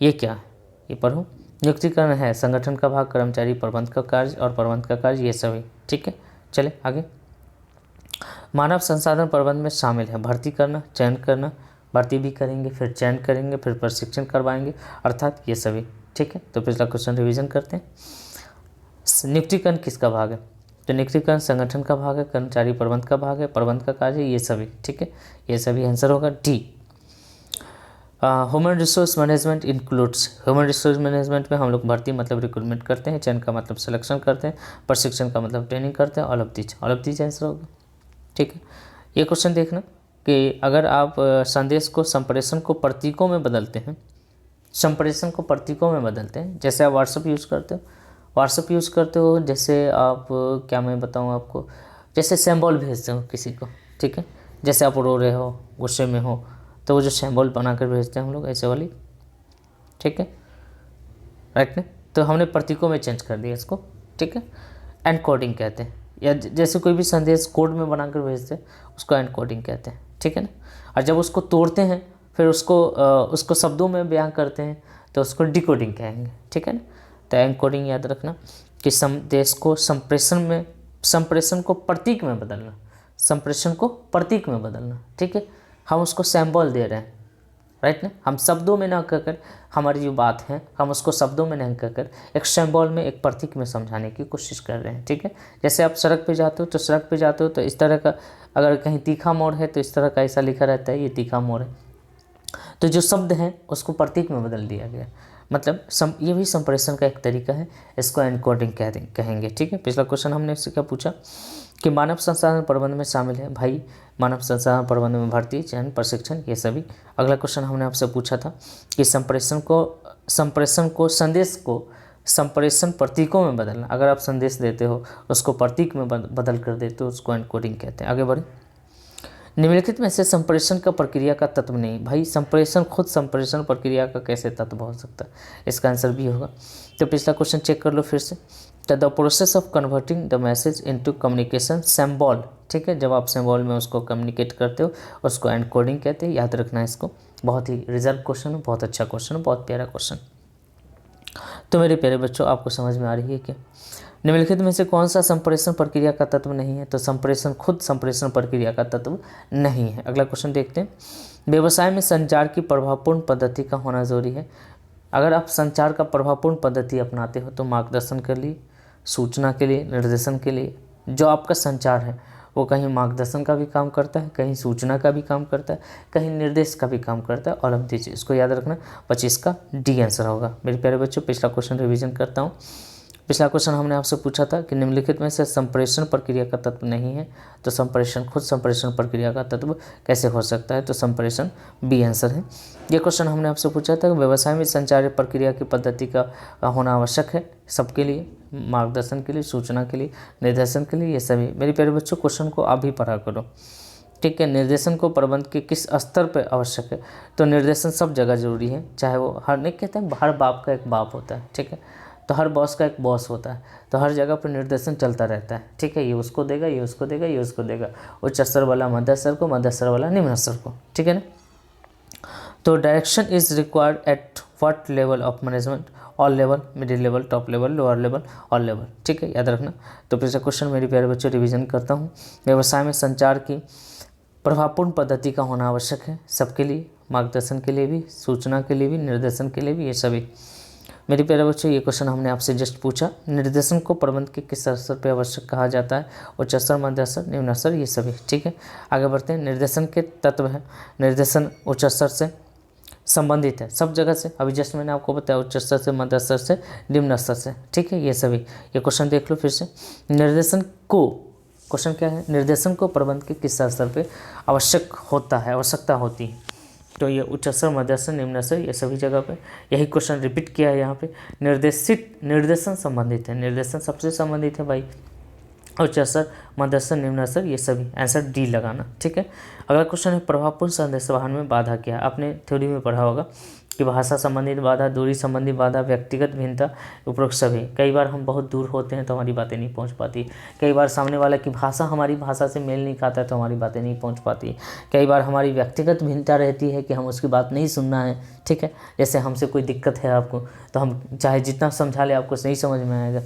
ये क्या है, ये पढ़ो। नियुक्तिकरण है संगठन का भाग, कर्मचारी प्रबंध का कार्य और प्रबंध का कार्य, ये सभी, ठीक है। चले आगे। मानव संसाधन प्रबंध में शामिल है भर्ती करना, चयन करना, भर्ती भी करेंगे, फिर चयन करेंगे, फिर प्रशिक्षण करवाएंगे, अर्थात ये सभी, ठीक है। तो पिछला क्वेश्चन रिवीजन करते हैं। नियुक्तिकरण किसका भाग है, तो नियुक्तिकरण संगठन का भाग है, कर्मचारी प्रबंध का भाग है, प्रबंध का कार्य, ये सभी, ठीक है। ये सभी आंसर होगा D. Human resource management includes, human resource management में हम लोग भर्ती मतलब रिक्रूटमेंट करते हैं, चयन का मतलब सिलेक्शन करते हैं, प्रशिक्षण का मतलब ट्रेनिंग करते हैं, ऑल ऑफ दीज आंसर होगा, ठीक है। ये क्वेश्चन देखना कि अगर आप संदेश को, संप्रेषण को प्रतीकों में बदलते हैं, संप्रेषण को प्रतीकों में बदलते हैं। जैसे आप व्हाट्सअप यूज़ करते हो, व्हाट्सअप यूज़ करते हो, जैसे आप क्या मैं बताऊँ आपको, जैसे सिंबल भेजते हो किसी को, ठीक है, जैसे आप रो रहे हो, गुस्से में हो, तो वो जो सिंबल बनाकर भेजते हैं हम लोग ऐसे वाली, ठीक है, राइट ना। तो हमने प्रतीकों में चेंज कर दिया इसको, ठीक है। एनकोडिंग कहते हैं, या जैसे कोई भी संदेश कोड में बनाकर भेजते हैं उसको एनकोडिंग कहते हैं, ठीक है ना। और जब उसको तोड़ते हैं फिर उसको शब्दों में बयां करते हैं तो उसको डिकोडिंग कहेंगे, ठीक है ना। तो एनकोडिंग याद रखना कि संदेश को संप्रेषण को प्रतीक में बदलना, संप्रेषण को प्रतीक में बदलना, ठीक है। हम उसको सिंबल दे रहे हैं, राइट ना। हम शब्दों में ना कहकर, हमारी जो बात है हम उसको शब्दों में नहीं कहकर एक सिंबल में, एक प्रतीक में समझाने की कोशिश कर रहे हैं, ठीक है। जैसे आप सड़क पे जाते हो तो सड़क पे जाते हो तो इस तरह का, अगर कहीं तीखा मोड़ है तो इस तरह का ऐसा लिखा रहता है, ये तीखा मोड़ है, तो जो शब्द हैं उसको प्रतीक में बदल दिया गया। मतलब ये भी संप्रेषण का एक तरीका है, इसको एनकोडिंग कहेंगे, ठीक है। पिछला क्वेश्चन हमने इससे क्या पूछा कि मानव संसाधन प्रबंधन में शामिल है भाई, मानव संसाधन प्रबंधन में भर्ती, चयन, प्रशिक्षण, ये सभी। अगला क्वेश्चन हमने आपसे पूछा था कि संप्रेषण को संदेश को संप्रेषण प्रतीकों में बदलना। अगर आप संदेश देते हो उसको प्रतीक में बदल कर देते हो उसको एनकोडिंग कहते हैं। आगे बढ़े। निम्नलिखित में से संप्रेषण का प्रक्रिया का तत्व नहीं। भाई संप्रेषण खुद संप्रेषण प्रक्रिया का कैसे तत्व हो सकता है, इसका आंसर भी होगा। तो पिछला क्वेश्चन चेक कर लो फिर से। The process of converting the message into communication symbol, ठीक है, जब आप सिंबल में उसको कम्युनिकेट करते हो उसको एनकोडिंग कहते हैं। याद रखना इसको, बहुत ही रिजर्व क्वेश्चन है, बहुत अच्छा क्वेश्चन है, बहुत प्यारा क्वेश्चन। तो मेरे प्यारे बच्चों आपको समझ में आ रही है क्या? निम्नलिखित में से कौन सा संप्रेषण प्रक्रिया का तत्व नहीं है? तो संप्रेषण खुद संप्रेषण प्रक्रिया का तत्व नहीं है। अगला क्वेश्चन देखते हैं। व्यवसाय में संचार की प्रभावपूर्ण पद्धति का होना जरूरी है। अगर आप संचार का प्रभावपूर्ण पद्धति अपनाते हो तो मार्गदर्शन के लिए, सूचना के लिए, निर्देशन के लिए, जो आपका संचार है वो कहीं मार्गदर्शन का भी काम करता है, कहीं सूचना का भी काम करता है, कहीं निर्देश का भी काम करता है। और अब दीजिए इसको याद रखना, 25 का डी आंसर होगा। मेरे प्यारे बच्चों पिछला क्वेश्चन रिवीजन करता हूँ। पिछला क्वेश्चन हमने आपसे पूछा था कि निम्नलिखित में से संप्रेषण प्रक्रिया का तत्व नहीं है, तो संप्रेषण खुद संप्रेषण प्रक्रिया का तत्व कैसे हो सकता है? तो संप्रेषण बी आंसर है। ये क्वेश्चन हमने आपसे पूछा था कि व्यवसाय में संचार प्रक्रिया की पद्धति का होना आवश्यक है सबके लिए, मार्गदर्शन के लिए, सूचना के लिए, निर्देशन के लिए, ये सभी। मेरे प्यारे बच्चों क्वेश्चन को आप भी पढ़ा करो, ठीक है। निर्देशन को प्रबंध के किस स्तर पर आवश्यक है? तो निर्देशन सब जगह जरूरी है, चाहे वो हर, नहीं कहते हैं हर बाप का एक बाप होता है, ठीक है, तो हर बॉस का एक बॉस होता है, तो हर जगह पर निर्देशन चलता रहता है, ठीक है। ये उसको देगा, ये उसको देगा, ये उसको देगा, उच्च स्तर वाला मध्य स्तर को, मध्य स्तर वाला निम्न स्तर को, ठीक है ना। तो direction is required at what level of management? All level, middle level, top level, lower level, all level, ठीक है, याद रखना। तो पिछला क्वेश्चन मेरे प्यारे बच्चों रिवीजन करता हूँ। व्यवसाय में संचार की प्रभावपूर्ण पद्धति का होना आवश्यक है सबके लिए, मार्गदर्शन के लिए भी, सूचना के लिए भी, निर्देशन के लिए भी, ये सभी। मेरे प्यारे बच्चों ये क्वेश्चन हमने आपसे जस्ट पूछा। निर्देशन को प्रबंध के किस स्तर पर आवश्यक कहा जाता है? उच्च स्तर, मध्य स्तर, निम्न स्तर, ये सभी, ठीक है। आगे बढ़ते हैं। निर्देशन के तत्व है, निर्देशन उच्च स्तर से संबंधित है सब जगह से, अभी जस्ट मैंने आपको बताया, उच्च स्तर से, मध्य स्तर से, निम्न स्तर से, ठीक है, ये सभी। ये क्वेश्चन देख लो फिर से। निर्देशन को, क्वेश्चन क्या है? निर्देशन को प्रबंध के किस स्तर पे आवश्यक होता है, आवश्यकता होती है? तो ये उच्च स्तर, मध्य स्तर, निम्न स्तर, ये सभी जगह पे यही क्वेश्चन रिपीट किया है यहाँ पे। निर्देशन संबंधित है, निर्देशन सबसे संबंधित है भाई, उच्च स्तर, मध्य स्तर, निम्न स्तर, ये सभी। आंसर डी लगाना, ठीक है। अगला क्वेश्चन है प्रभावपूर्ण संदेशवहन में बाधा क्या है? आपने थ्योरी में पढ़ा होगा कि भाषा संबंधित बाधा, दूरी संबंधी बाधा, व्यक्तिगत भिन्नता, उपरोक्त सभी। कई बार हम बहुत दूर होते हैं तो हमारी बातें नहीं पहुंच पाती, कई बार सामने वाला की भाषा हमारी भाषा से मेल नहीं खाता है तो हमारी बातें नहीं पहुंच पाती, कई बार हमारी व्यक्तिगत भिन्नता रहती है कि हम उसकी बात नहीं सुनना है, ठीक है। जैसे हमसे कोई दिक्कत है आपको तो हम चाहे जितना समझा ले आपको नहीं समझ में आएगा,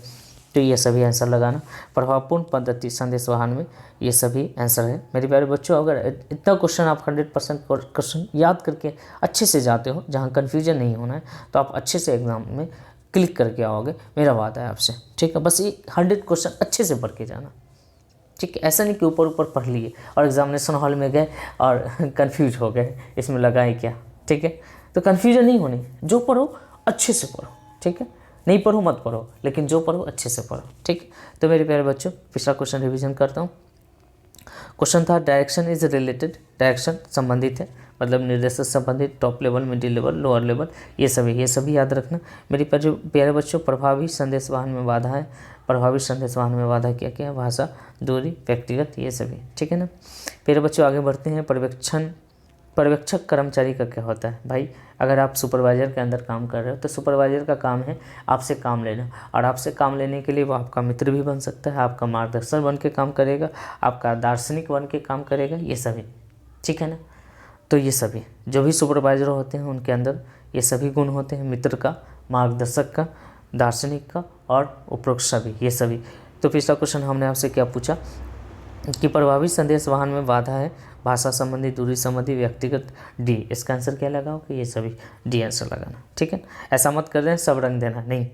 तो ये सभी आंसर लगाना। प्रभावपूर्ण पद्धति संदेशवहन में ये सभी आंसर है। मेरे प्यारे बच्चों अगर इतना क्वेश्चन आप 100% क्वेश्चन याद करके अच्छे से जाते हो, जहाँ कन्फ्यूजन नहीं होना है, तो आप अच्छे से एग्जाम में क्लिक करके आओगे, मेरा वादा है आपसे, ठीक है। बस ये 100 क्वेश्चन अच्छे से पढ़ के जाना, ठीक है। ऐसा नहीं कि ऊपर ऊपर पढ़ लिए और एग्जामिनेशन हॉल में गए और कन्फ्यूज हो गए, इसमें लगा है क्या, ठीक है। तो कन्फ्यूजन नहीं होनी, जो पढ़ो अच्छे से पढ़ो, ठीक है। नहीं पढ़ो मत पढ़ो, लेकिन जो पढ़ो अच्छे से पढ़ो, ठीक है। तो मेरे प्यारे बच्चों पिछला क्वेश्चन रिवीजन करता हूँ। क्वेश्चन था डायरेक्शन इज रिलेटेड, डायरेक्शन संबंधित है मतलब निर्देश से संबंधित top level, middle level, lower level, ये सभी याद रखना मेरे प्यारे बच्चों। प्रभावी संदेशवाहन में बाधा है, प्रभावी संदेशवाहन में बाधा क्या क्या है? भाषा, दूरी, व्यक्तिगत, ये सभी, ठीक है ना। प्यारे बच्चों आगे बढ़ते हैं। पर्यवेक्षक कर्मचारी का क्या होता है? भाई अगर आप सुपरवाइजर के अंदर काम कर रहे हो तो सुपरवाइजर का काम है आपसे काम लेना, और आपसे काम लेने के लिए वो आपका मित्र भी बन सकता है, आपका मार्गदर्शक बन के काम करेगा, आपका दार्शनिक बन के काम करेगा, ये सभी, ठीक है ना। तो ये सभी जो भी सुपरवाइजर होते हैं उनके अंदर ये सभी गुण होते हैं, मित्र का, मार्गदर्शक का, दार्शनिक का और उपरोक्त सभी, ये सभी। तो पिछला क्वेश्चन हमने आपसे क्या पूछा कि प्रभावी संदेश वाहन में बाधा है, भाषा संबंधी, दूरी संबंधी, व्यक्तिगत, डी। इसका आंसर क्या लगाओ कि ये सभी, डी आंसर लगाना, ठीक है। ऐसा मत कर दें सब रंग देना, नहीं,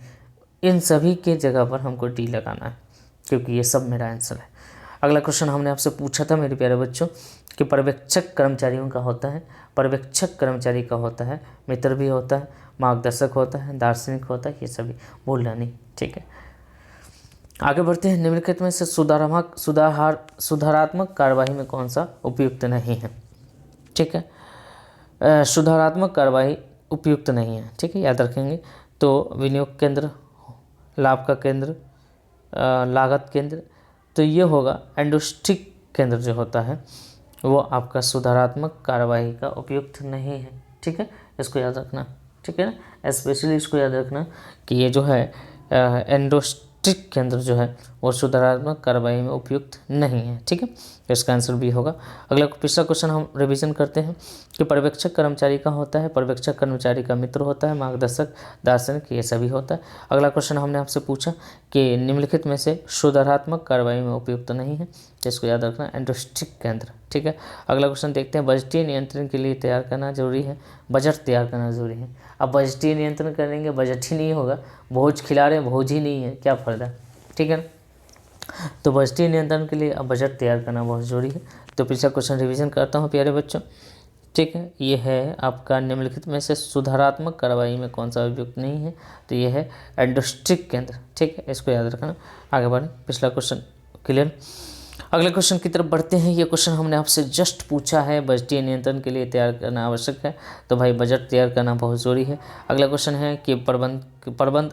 इन सभी के जगह पर हमको डी लगाना है क्योंकि ये सब मेरा आंसर है। अगला क्वेश्चन हमने आपसे पूछा था मेरे प्यारे बच्चों कि पर्यवेक्षक कर्मचारियों का होता है, पर्यवेक्षक कर्मचारी का होता है, मित्र भी होता है, मार्गदर्शक होता है, दार्शनिक होता है, ये सभी भूलना नहीं, ठीक है। आगे बढ़ते हैं। निम्नलिखित में से सुधारात्मक कार्यवाही में कौन सा उपयुक्त नहीं है? ठीक है, सुधारात्मक कार्यवाही उपयुक्त नहीं है, ठीक है, याद रखेंगे। तो विनियोग केंद्र, लाभ का केंद्र, लागत केंद्र, तो ये होगा एंडोस्टिक केंद्र जो होता है वो आपका सुधारात्मक कार्यवाही का उपयुक्त नहीं है, ठीक है, इसको याद रखना, ठीक है ना। स्पेशली इसको याद रखना कि ये जो है एंडोस्टिक केंद्र जो है वो सुधारात्मक कार्रवाई में उपयुक्त नहीं है, ठीक है, तो इसका आंसर भी होगा। अगला पिछला क्वेश्चन हम रिवीजन करते हैं कि पर्यवेक्षक कर्मचारी का होता है, पर्यवेक्षक कर्मचारी का मित्र होता है, मार्गदर्शक, दार्शनिक, ये सभी होता है। अगला क्वेश्चन हमने आपसे पूछा कि निम्नलिखित में से सुधारात्मक कार्रवाई में उपयुक्त नहीं है, तो इसको याद रखना, एंडोस्टिक केंद्र, ठीक है। अगला क्वेश्चन देखते हैं। बजटीय नियंत्रण के लिए तैयार करना जरूरी है, बजट तैयार करना जरूरी है। अब बजटीय नियंत्रण करेंगे बजट ही नहीं होगा, भोज खिला रहे भोज ही नहीं है, क्या फ़ायदा, ठीक है। तो बजटीय नियंत्रण के लिए अब बजट तैयार करना बहुत ज़रूरी है। तो पिछला क्वेश्चन रिवीजन करता हूँ प्यारे बच्चों, ठीक है। ये है आपका निम्नलिखित में से सुधारात्मक कार्रवाई में कौन सा उपयुक्त नहीं है, तो ये है एंडोस्टिक केंद्र, ठीक है, इसको याद रखना। आगे बढ़ें, पिछला क्वेश्चन क्लियर। अगले क्वेश्चन की तरफ बढ़ते हैं। ये क्वेश्चन हमने आपसे जस्ट पूछा है, बजटीय नियंत्रण के लिए तैयार करना आवश्यक है, तो भाई बजट तैयार करना बहुत ज़रूरी है। अगला क्वेश्चन है कि प्रबंध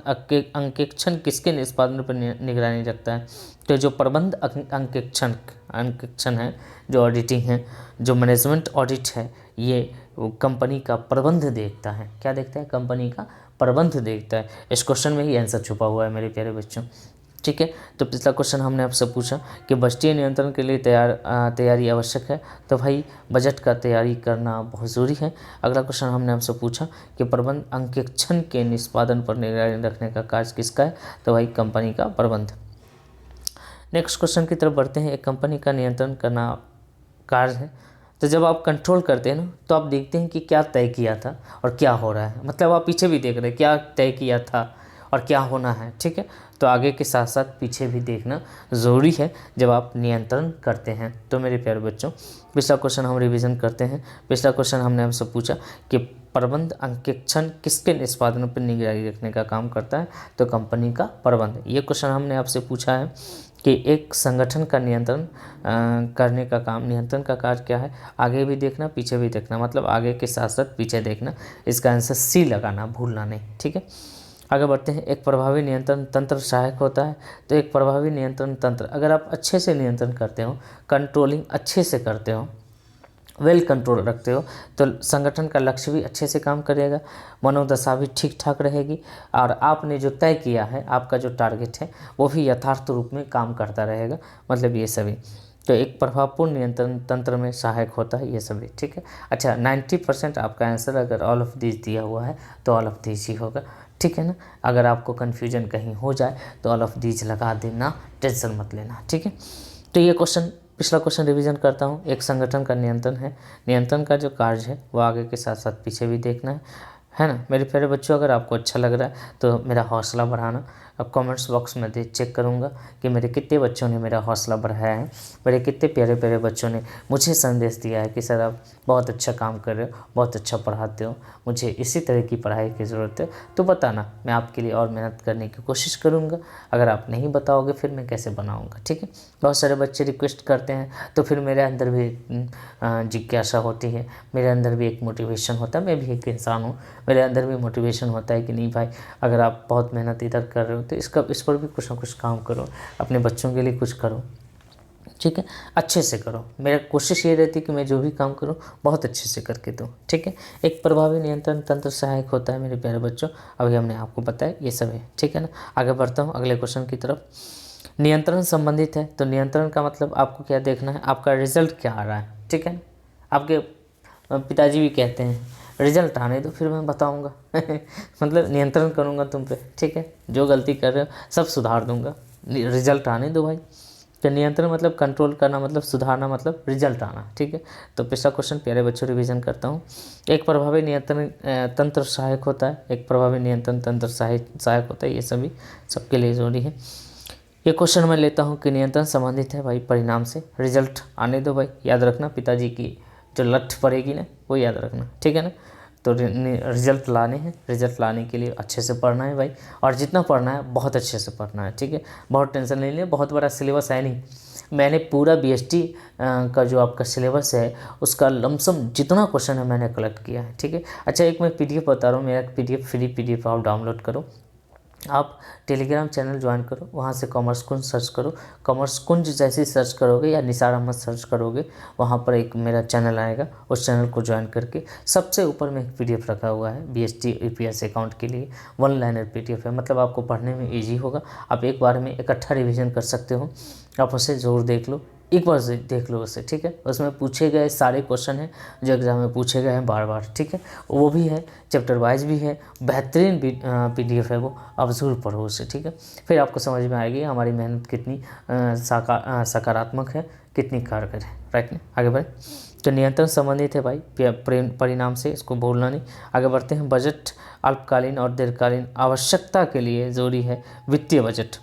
अंकेक्षण किसके निष्पादन पर निगरानी रखता है, तो जो प्रबंध अंकेक्षण है, जो ऑडिटिंग है, जो मैनेजमेंट ऑडिट है, ये कंपनी का प्रबंध देखता है। क्या देखता है? कंपनी का प्रबंध देखता है। इस क्वेश्चन में ही आंसर छुपा हुआ है मेरे प्यारे बच्चों, ठीक है। तो पिछला क्वेश्चन हमने आपसे पूछा कि बजटीय नियंत्रण के लिए तैयारी आवश्यक है, तो भाई बजट का तैयारी करना बहुत ज़रूरी है। अगला क्वेश्चन हमने आपसे पूछा कि प्रबंध अंकेक्षण के निष्पादन पर निगरानी रखने का कार्य किसका है, तो भाई कंपनी का प्रबंध। नेक्स्ट क्वेश्चन की तरफ बढ़ते हैं। एक कंपनी का नियंत्रण करना कार्य है, तो जब आप कंट्रोल करते हैं ना तो आप देखते हैं कि क्या तय किया था और क्या हो रहा है, मतलब आप पीछे भी देख रहे हैं क्या तय किया था और क्या होना है, ठीक है। तो आगे के साथ साथ पीछे भी देखना ज़रूरी है जब आप नियंत्रण करते हैं। तो मेरे प्यारे बच्चों, पिछला क्वेश्चन हम रिवीजन करते हैं। पिछला क्वेश्चन हमने हमसे पूछा कि प्रबंध अंकेक्षण किसके निष्पादन पर निगरानी रखने का काम करता है, तो कंपनी का प्रबंध। ये क्वेश्चन हमने आपसे पूछा है कि एक संगठन का नियंत्रण करने का काम, नियंत्रण का कार्य क्या है, आगे भी देखना पीछे भी देखना, मतलब आगे के साथ साथ पीछे देखना। इसका आंसर सी लगाना, भूलना नहीं, ठीक है। आगे बढ़ते हैं। एक प्रभावी नियंत्रण तंत्र सहायक होता है, तो एक प्रभावी नियंत्रण तंत्र अगर आप अच्छे से नियंत्रण करते हो, कंट्रोलिंग अच्छे से करते हो, वेल कंट्रोल रखते हो, तो संगठन का लक्ष्य भी अच्छे से काम करेगा, मनोदशा भी ठीक ठाक रहेगी, और आपने जो तय किया है, आपका जो टारगेट है वो भी यथार्थ रूप में काम करता रहेगा, मतलब ये सभी। तो एक प्रभावपूर्ण नियंत्रण तंत्र में सहायक होता है ये सभी, ठीक है। अच्छा, 90% आपका आंसर अगर ऑल ऑफ दिस दिया हुआ है तो ऑल ऑफ दिस ही होगा, ठीक है ना। अगर आपको कन्फ्यूजन कहीं हो जाए तो ऑल ऑफ दीज लगा देना, टेंशन मत लेना, ठीक है। तो ये क्वेश्चन, पिछला क्वेश्चन रिवीजन करता हूँ। एक संगठन का नियंत्रण है, नियंत्रण का जो कार्य है वो आगे के साथ साथ पीछे भी देखना है ना मेरे प्यारे बच्चों। अगर आपको अच्छा लग रहा है तो मेरा हौसला बढ़ाना। अब कमेंट्स बॉक्स में दे चेक करूँगा कि मेरे कितने बच्चों ने मेरा हौसला बढ़ाया है, मेरे कितने प्यारे प्यारे बच्चों ने मुझे संदेश दिया है कि सर आप बहुत अच्छा काम कर रहे हो, बहुत अच्छा पढ़ाते हो, मुझे इसी तरह की पढ़ाई की ज़रूरत है। तो बताना, मैं आपके लिए और मेहनत करने की कोशिश करूँगा। अगर आप नहीं बताओगे फिर मैं कैसे बनाऊँगा, ठीक है। बहुत सारे बच्चे रिक्वेस्ट करते हैं तो फिर मेरे अंदर भी जिज्ञासा होती है, मेरे अंदर भी एक मोटिवेशन होता है। मैं भी एक इंसान हूँ, मेरे अंदर भी मोटिवेशन होता है कि नहीं भाई, अगर आप बहुत मेहनत इधर कर रहे हो तो इस पर भी कुछ ना कुछ काम करो, अपने बच्चों के लिए कुछ करो, ठीक है, अच्छे से करो। मेरा कोशिश ये रहती है कि मैं जो भी काम करूँ बहुत अच्छे से करके दूँ, ठीक है। एक प्रभावी नियंत्रण तंत्र सहायक होता है मेरे प्यारे बच्चों, अभी हमने आपको बताया ये सब है, ठीक है ना। आगे बढ़ता हूँ अगले क्वेश्चन की तरफ। नियंत्रण संबंधित है तो नियंत्रण का मतलब आपको क्या देखना है, आपका रिजल्ट क्या आ रहा है, ठीक है। आपके पिताजी भी कहते हैं रिजल्ट आने दो फिर मैं बताऊंगा मतलब नियंत्रण करूंगा तुम पे, ठीक है। जो गलती कर रहे हो सब सुधार दूंगा, रिजल्ट आने दो भाई। तो नियंत्रण मतलब कंट्रोल करना, मतलब सुधारना, मतलब रिजल्ट आना, ठीक है। तो पिछला क्वेश्चन प्यारे बच्चों रिवीजन करता हूँ। एक प्रभावी नियंत्रण तंत्र सहायक होता है, एक प्रभावी नियंत्रण तंत्र सहायक होता है, ये सभी सबके लिए जरूरी है। ये क्वेश्चन मैं लेता हूँ कि नियंत्रण संबंधित है भाई परिणाम से, रिजल्ट आने दो भाई। याद रखना, पिताजी की जो लठ पड़ेगी ना वो याद रखना, ठीक है ना। तो रिजल्ट लाने हैं, रिजल्ट लाने के लिए अच्छे से पढ़ना है भाई, और जितना पढ़ना है बहुत अच्छे से पढ़ना है, ठीक है। बहुत टेंशन नहीं ले, बहुत बड़ा सिलेबस है नहीं। मैंने पूरा बीएसटी का जो आपका सिलेबस है उसका लमसम जितना क्वेश्चन है मैंने कलेक्ट किया है, ठीक है। अच्छा एक मैं पीडीएफ बता रहा हूँ, मेरा पीडीएफ फ्री पीडीएफ आप डाउनलोड करो। आप टेलीग्राम चैनल ज्वाइन करो, वहाँ से कॉमर्स कुंज सर्च करो। कॉमर्स कुंज जैसे सर्च करोगे या निसार अहमद सर्च करोगे, वहाँ पर एक मेरा चैनल आएगा, उस चैनल को ज्वाइन करके सबसे ऊपर में एक पीडीएफ रखा हुआ है बीएसटी ईपीएस अकाउंट के लिए, 1 लाइनर पीडीएफ है। मतलब आपको पढ़ने में ईजी होगा, आप एक बार में इकट्ठा रिवीजन कर सकते हो। आप उसे ज़रूर देख लो, एक बार से देख लो उसे, ठीक है। उसमें पूछे गए सारे क्वेश्चन हैं जो एग्जाम में पूछे गए हैं बार बार, ठीक है। वो भी है, चैप्टर वाइज भी है, बेहतरीन पीडीएफ है वो, आप ज़रूर पढ़ो उसे, ठीक है। फिर आपको समझ में आएगी हमारी मेहनत कितनी सकारात्मक है, कितनी कारगर है, राइट ना। आगे बढ़े तो नियंत्रण संबंधित है भाई परिणाम से, इसको भूलना नहीं। आगे बढ़ते हैं। बजट अल्पकालीन और दीर्घकालीन आवश्यकता के लिए जरूरी है वित्तीय बजट।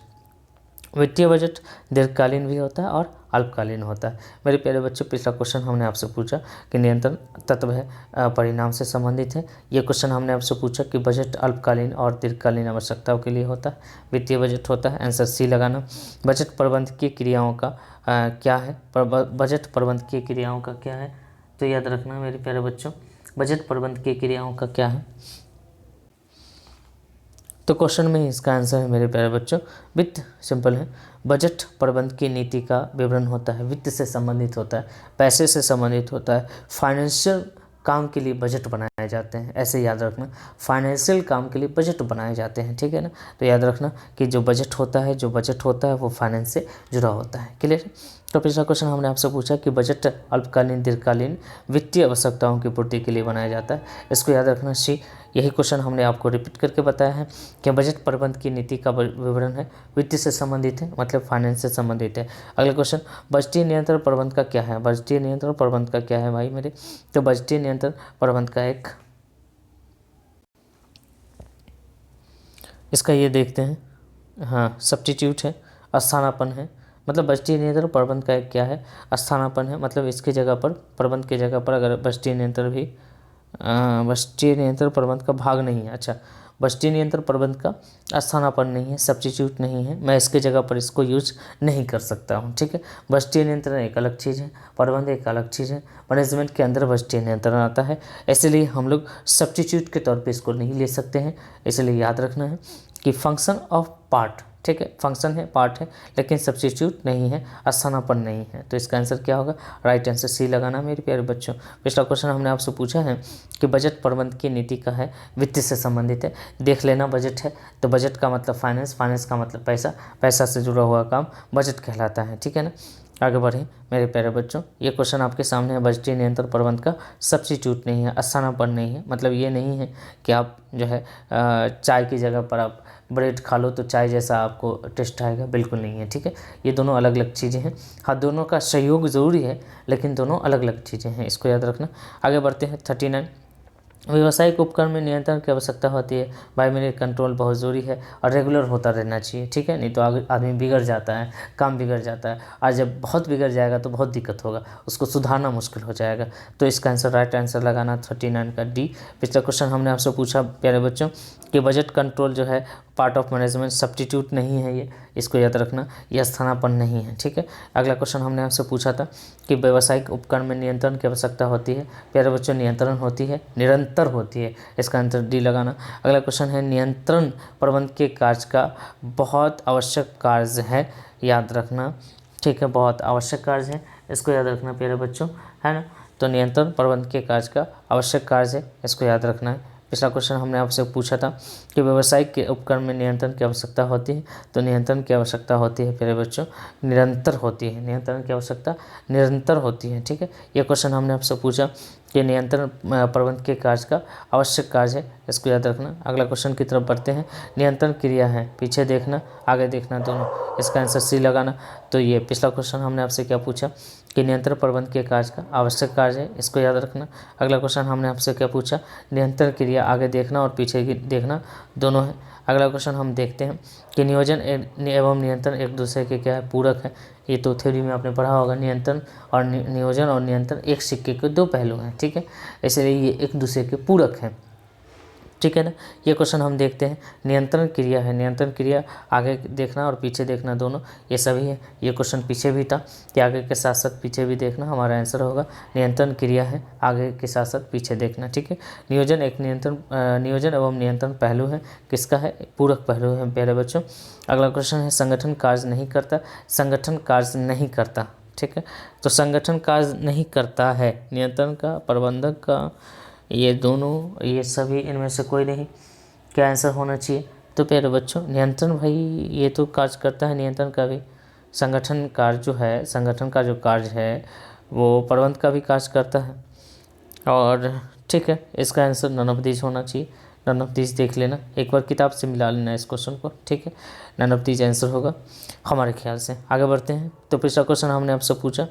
वित्तीय बजट दीर्घकालीन भी होता है और अल्पकालीन होता है। मेरे प्यारे बच्चों, पिछला क्वेश्चन हमने आपसे पूछा कि नियंत्रण तत्व है परिणाम से संबंधित है। ये क्वेश्चन हमने आपसे पूछा कि बजट अल्पकालीन और दीर्घकालीन आवश्यकताओं के लिए होता है, वित्तीय बजट होता है। आंसर सी लगाना। बजट प्रबंधकीय क्रियाओं का क्या है, बजट प्रबंधकीय क्रियाओं का क्या है, तो याद रखना मेरे प्यारे बच्चों, बजट प्रबंधकीय क्रियाओं का क्या है। तो क्वेश्चन में ही इसका आंसर है मेरे प्यारे बच्चों, वित्त। सिंपल है, बजट प्रबंध की नीति का विवरण होता है, वित्त से संबंधित होता है, पैसे से संबंधित होता है। फाइनेंशियल काम के लिए बजट बनाए जाते हैं, ऐसे याद रखना, फाइनेंशियल काम के लिए बजट बनाए जाते हैं, ठीक है ना। तो याद रखना कि जो बजट होता है वो फाइनेंस से जुड़ा होता है, क्लियर है। तो पिछला क्वेश्चन हमने आपसे पूछा कि बजट अल्पकालीन दीर्घकालीन वित्तीय आवश्यकताओं की पूर्ति के लिए बनाया जाता है, इसको याद रखना सी। यही क्वेश्चन हमने आपको रिपीट करके बताया है कि बजट प्रबंध की नीति का विवरण है, वित्त से संबंधित है, मतलब फाइनेंस से संबंधित है। अगला क्वेश्चन, बजटीय नियंत्रण प्रबंध का क्या है, बजटीय नियंत्रण प्रबंध का क्या है भाई मेरे। तो बजटीय नियंत्रण प्रबंध का एक इसका ये देखते हैं, हाँ सब्स्टिट्यूट है, स्थानापन्न है। मतलब बजटीय नियंत्रण प्रबंध का एक क्या है, स्थानापन्न है। मतलब इसकी जगह पर, प्रबंध की जगह पर अगर बजटीय नियंत्रण भी बजटीय नियंत्रण प्रबंध का भाग नहीं है, अच्छा बजटीय नियंत्रण प्रबंध का स्थानापन्न नहीं है, सब्स्टिट्यूट नहीं है, मैं इसके जगह पर इसको यूज नहीं कर सकता हूँ, ठीक है। बजटीय नियंत्रण एक अलग चीज़ है, प्रबंध एक अलग चीज़ है, मैनेजमेंट के अंदर बजटीय नियंत्रण आता है, इसलिए हम लोग सब्स्टिट्यूट के तौर पे इसको नहीं ले सकते हैं। इसलिए याद रखना है कि फंक्शन ऑफ पार्ट, ठीक है, फंक्शन है, पार्ट है, लेकिन सब्स्टिट्यूट नहीं है, स्थानापन्न नहीं है। तो इसका आंसर क्या होगा, राइट आंसर सी लगाना मेरे प्यारे बच्चों। पिछला क्वेश्चन हमने आपसे पूछा है कि बजट प्रबंध की नीति का है, वित्त से संबंधित है। देख लेना, बजट है तो बजट का मतलब फाइनेंस, फाइनेंस का मतलब पैसा, पैसा से जुड़ा हुआ काम बजट कहलाता है, ठीक है ना। आगे बढ़े मेरे प्यारे बच्चों, ये क्वेश्चन आपके सामने है, बजटीय नियंत्रण प्रबंध का सब्स्टिट्यूट नहीं है, स्थानापन्न नहीं है। मतलब ये नहीं है कि आप जो है चाय की जगह पर आप ब्रेड खा लो तो चाय जैसा आपको टेस्ट आएगा, बिल्कुल नहीं है, ठीक है। ये दोनों अलग अलग चीज़ें हैं, हाँ दोनों का सहयोग ज़रूरी है लेकिन दोनों अलग अलग चीज़ें हैं, इसको याद रखना। आगे बढ़ते हैं 39। व्यावसायिक उपकरण में नियंत्रण की आवश्यकता होती है। 5 मिनट कंट्रोल बहुत ज़रूरी है और रेगुलर होता रहना चाहिए, ठीक है, नहीं तो आदमी बिगड़ जाता है, काम बिगड़ जाता है, और जब बहुत बिगड़ जाएगा तो बहुत दिक्कत होगा, उसको सुधारना मुश्किल हो जाएगा। तो इसका आंसर, राइट आंसर लगाना 39 का डी। पिछला क्वेश्चन हमने आपसे पूछा प्यारे बच्चों कि बजट कंट्रोल जो है पार्ट ऑफ मैनेजमेंट, सब्स्टिट्यूट नहीं है ये, इसको याद रखना, यह स्थानापन्न नहीं है, ठीक है। अगला क्वेश्चन हमने आपसे पूछा था कि व्यावसायिक उपकरण में नियंत्रण की आवश्यकता होती है। प्यारे बच्चों, नियंत्रण होती है, निरंतर होती है, इसका आंसर डी लगाना। अगला क्वेश्चन है, नियंत्रण प्रबंध के कार्य का बहुत आवश्यक कार्य है, याद रखना, ठीक है, बहुत आवश्यक कार्य है, इसको याद रखना प्यारे बच्चों, है ना। तो नियंत्रण प्रबंध के कार्य का आवश्यक कार्य है, इसको याद रखना है। पिछला क्वेश्चन हमने आपसे पूछा था कि व्यावसायिक के उपकरण में नियंत्रण की आवश्यकता होती है, तो नियंत्रण की आवश्यकता होती है प्यारे बच्चों, निरंतर होती है, नियंत्रण की आवश्यकता निरंतर होती है, ठीक है। ये क्वेश्चन हमने आपसे पूछा कि नियंत्रण प्रबंध के कार्य का आवश्यक कार्य है, इसको याद रखना। अगला क्वेश्चन की तरफ बढ़ते हैं। नियंत्रण क्रिया है, पीछे देखना आगे देखना दोनों, इसका आंसर सी लगाना। तो ये पिछला क्वेश्चन हमने आपसे क्या पूछा कि नियंत्रण प्रबंध के कार्य का आवश्यक कार्य है, इसको याद रखना। अगला क्वेश्चन हमने आपसे क्या पूछा, नियंत्रण क्रिया आगे देखना और पीछे देखना दोनों है। अगला क्वेश्चन हम देखते हैं कि नियोजन एवं नियंत्रण एक दूसरे के क्या है, पूरक है। ये तो थ्योरी में आपने पढ़ा होगा, नियंत्रण और नियोजन और नियंत्रण एक सिक्के के दो पहलू हैं, ठीक है, इसलिए ये एक दूसरे के पूरक हैं, ठीक है ना। ये क्वेश्चन हम देखते हैं, नियंत्रण क्रिया है, नियंत्रण क्रिया आगे देखना और पीछे देखना दोनों, ये सभी है। ये क्वेश्चन पीछे भी था कि आगे के साथ साथ पीछे भी देखना, हमारा आंसर होगा नियंत्रण क्रिया है, आगे के साथ साथ पीछे देखना, ठीक है। नियोजन एक नियोजन एवं नियंत्रण पहलू है, किसका है, पूरक पहलू है प्यारे बच्चों। अगला क्वेश्चन है, संगठन कार्य नहीं करता, संगठन कार्य नहीं करता, ठीक है, तो संगठन कार्य नहीं करता है, नियंत्रण का, प्रबंधक का, ये दोनों, ये सभी, इनमें से कोई नहीं, क्या आंसर होना चाहिए। तो प्यारे बच्चों, नियंत्रण भाई ये तो कार्य करता है, नियंत्रण का भी, संगठन कार्य जो है, संगठन का जो कार्य है वो प्रबंध का भी कार्य करता है, और ठीक है, इसका आंसर नन ऑफ दिस होना चाहिए। नन ऑफ दिस देख लेना, एक बार किताब से मिला लेना इस क्वेश्चन को, ठीक है, नन ऑफ दिस आंसर होगा हमारे ख्याल से। आगे बढ़ते हैं। तो पिछला क्वेश्चन हमने आपसे पूछा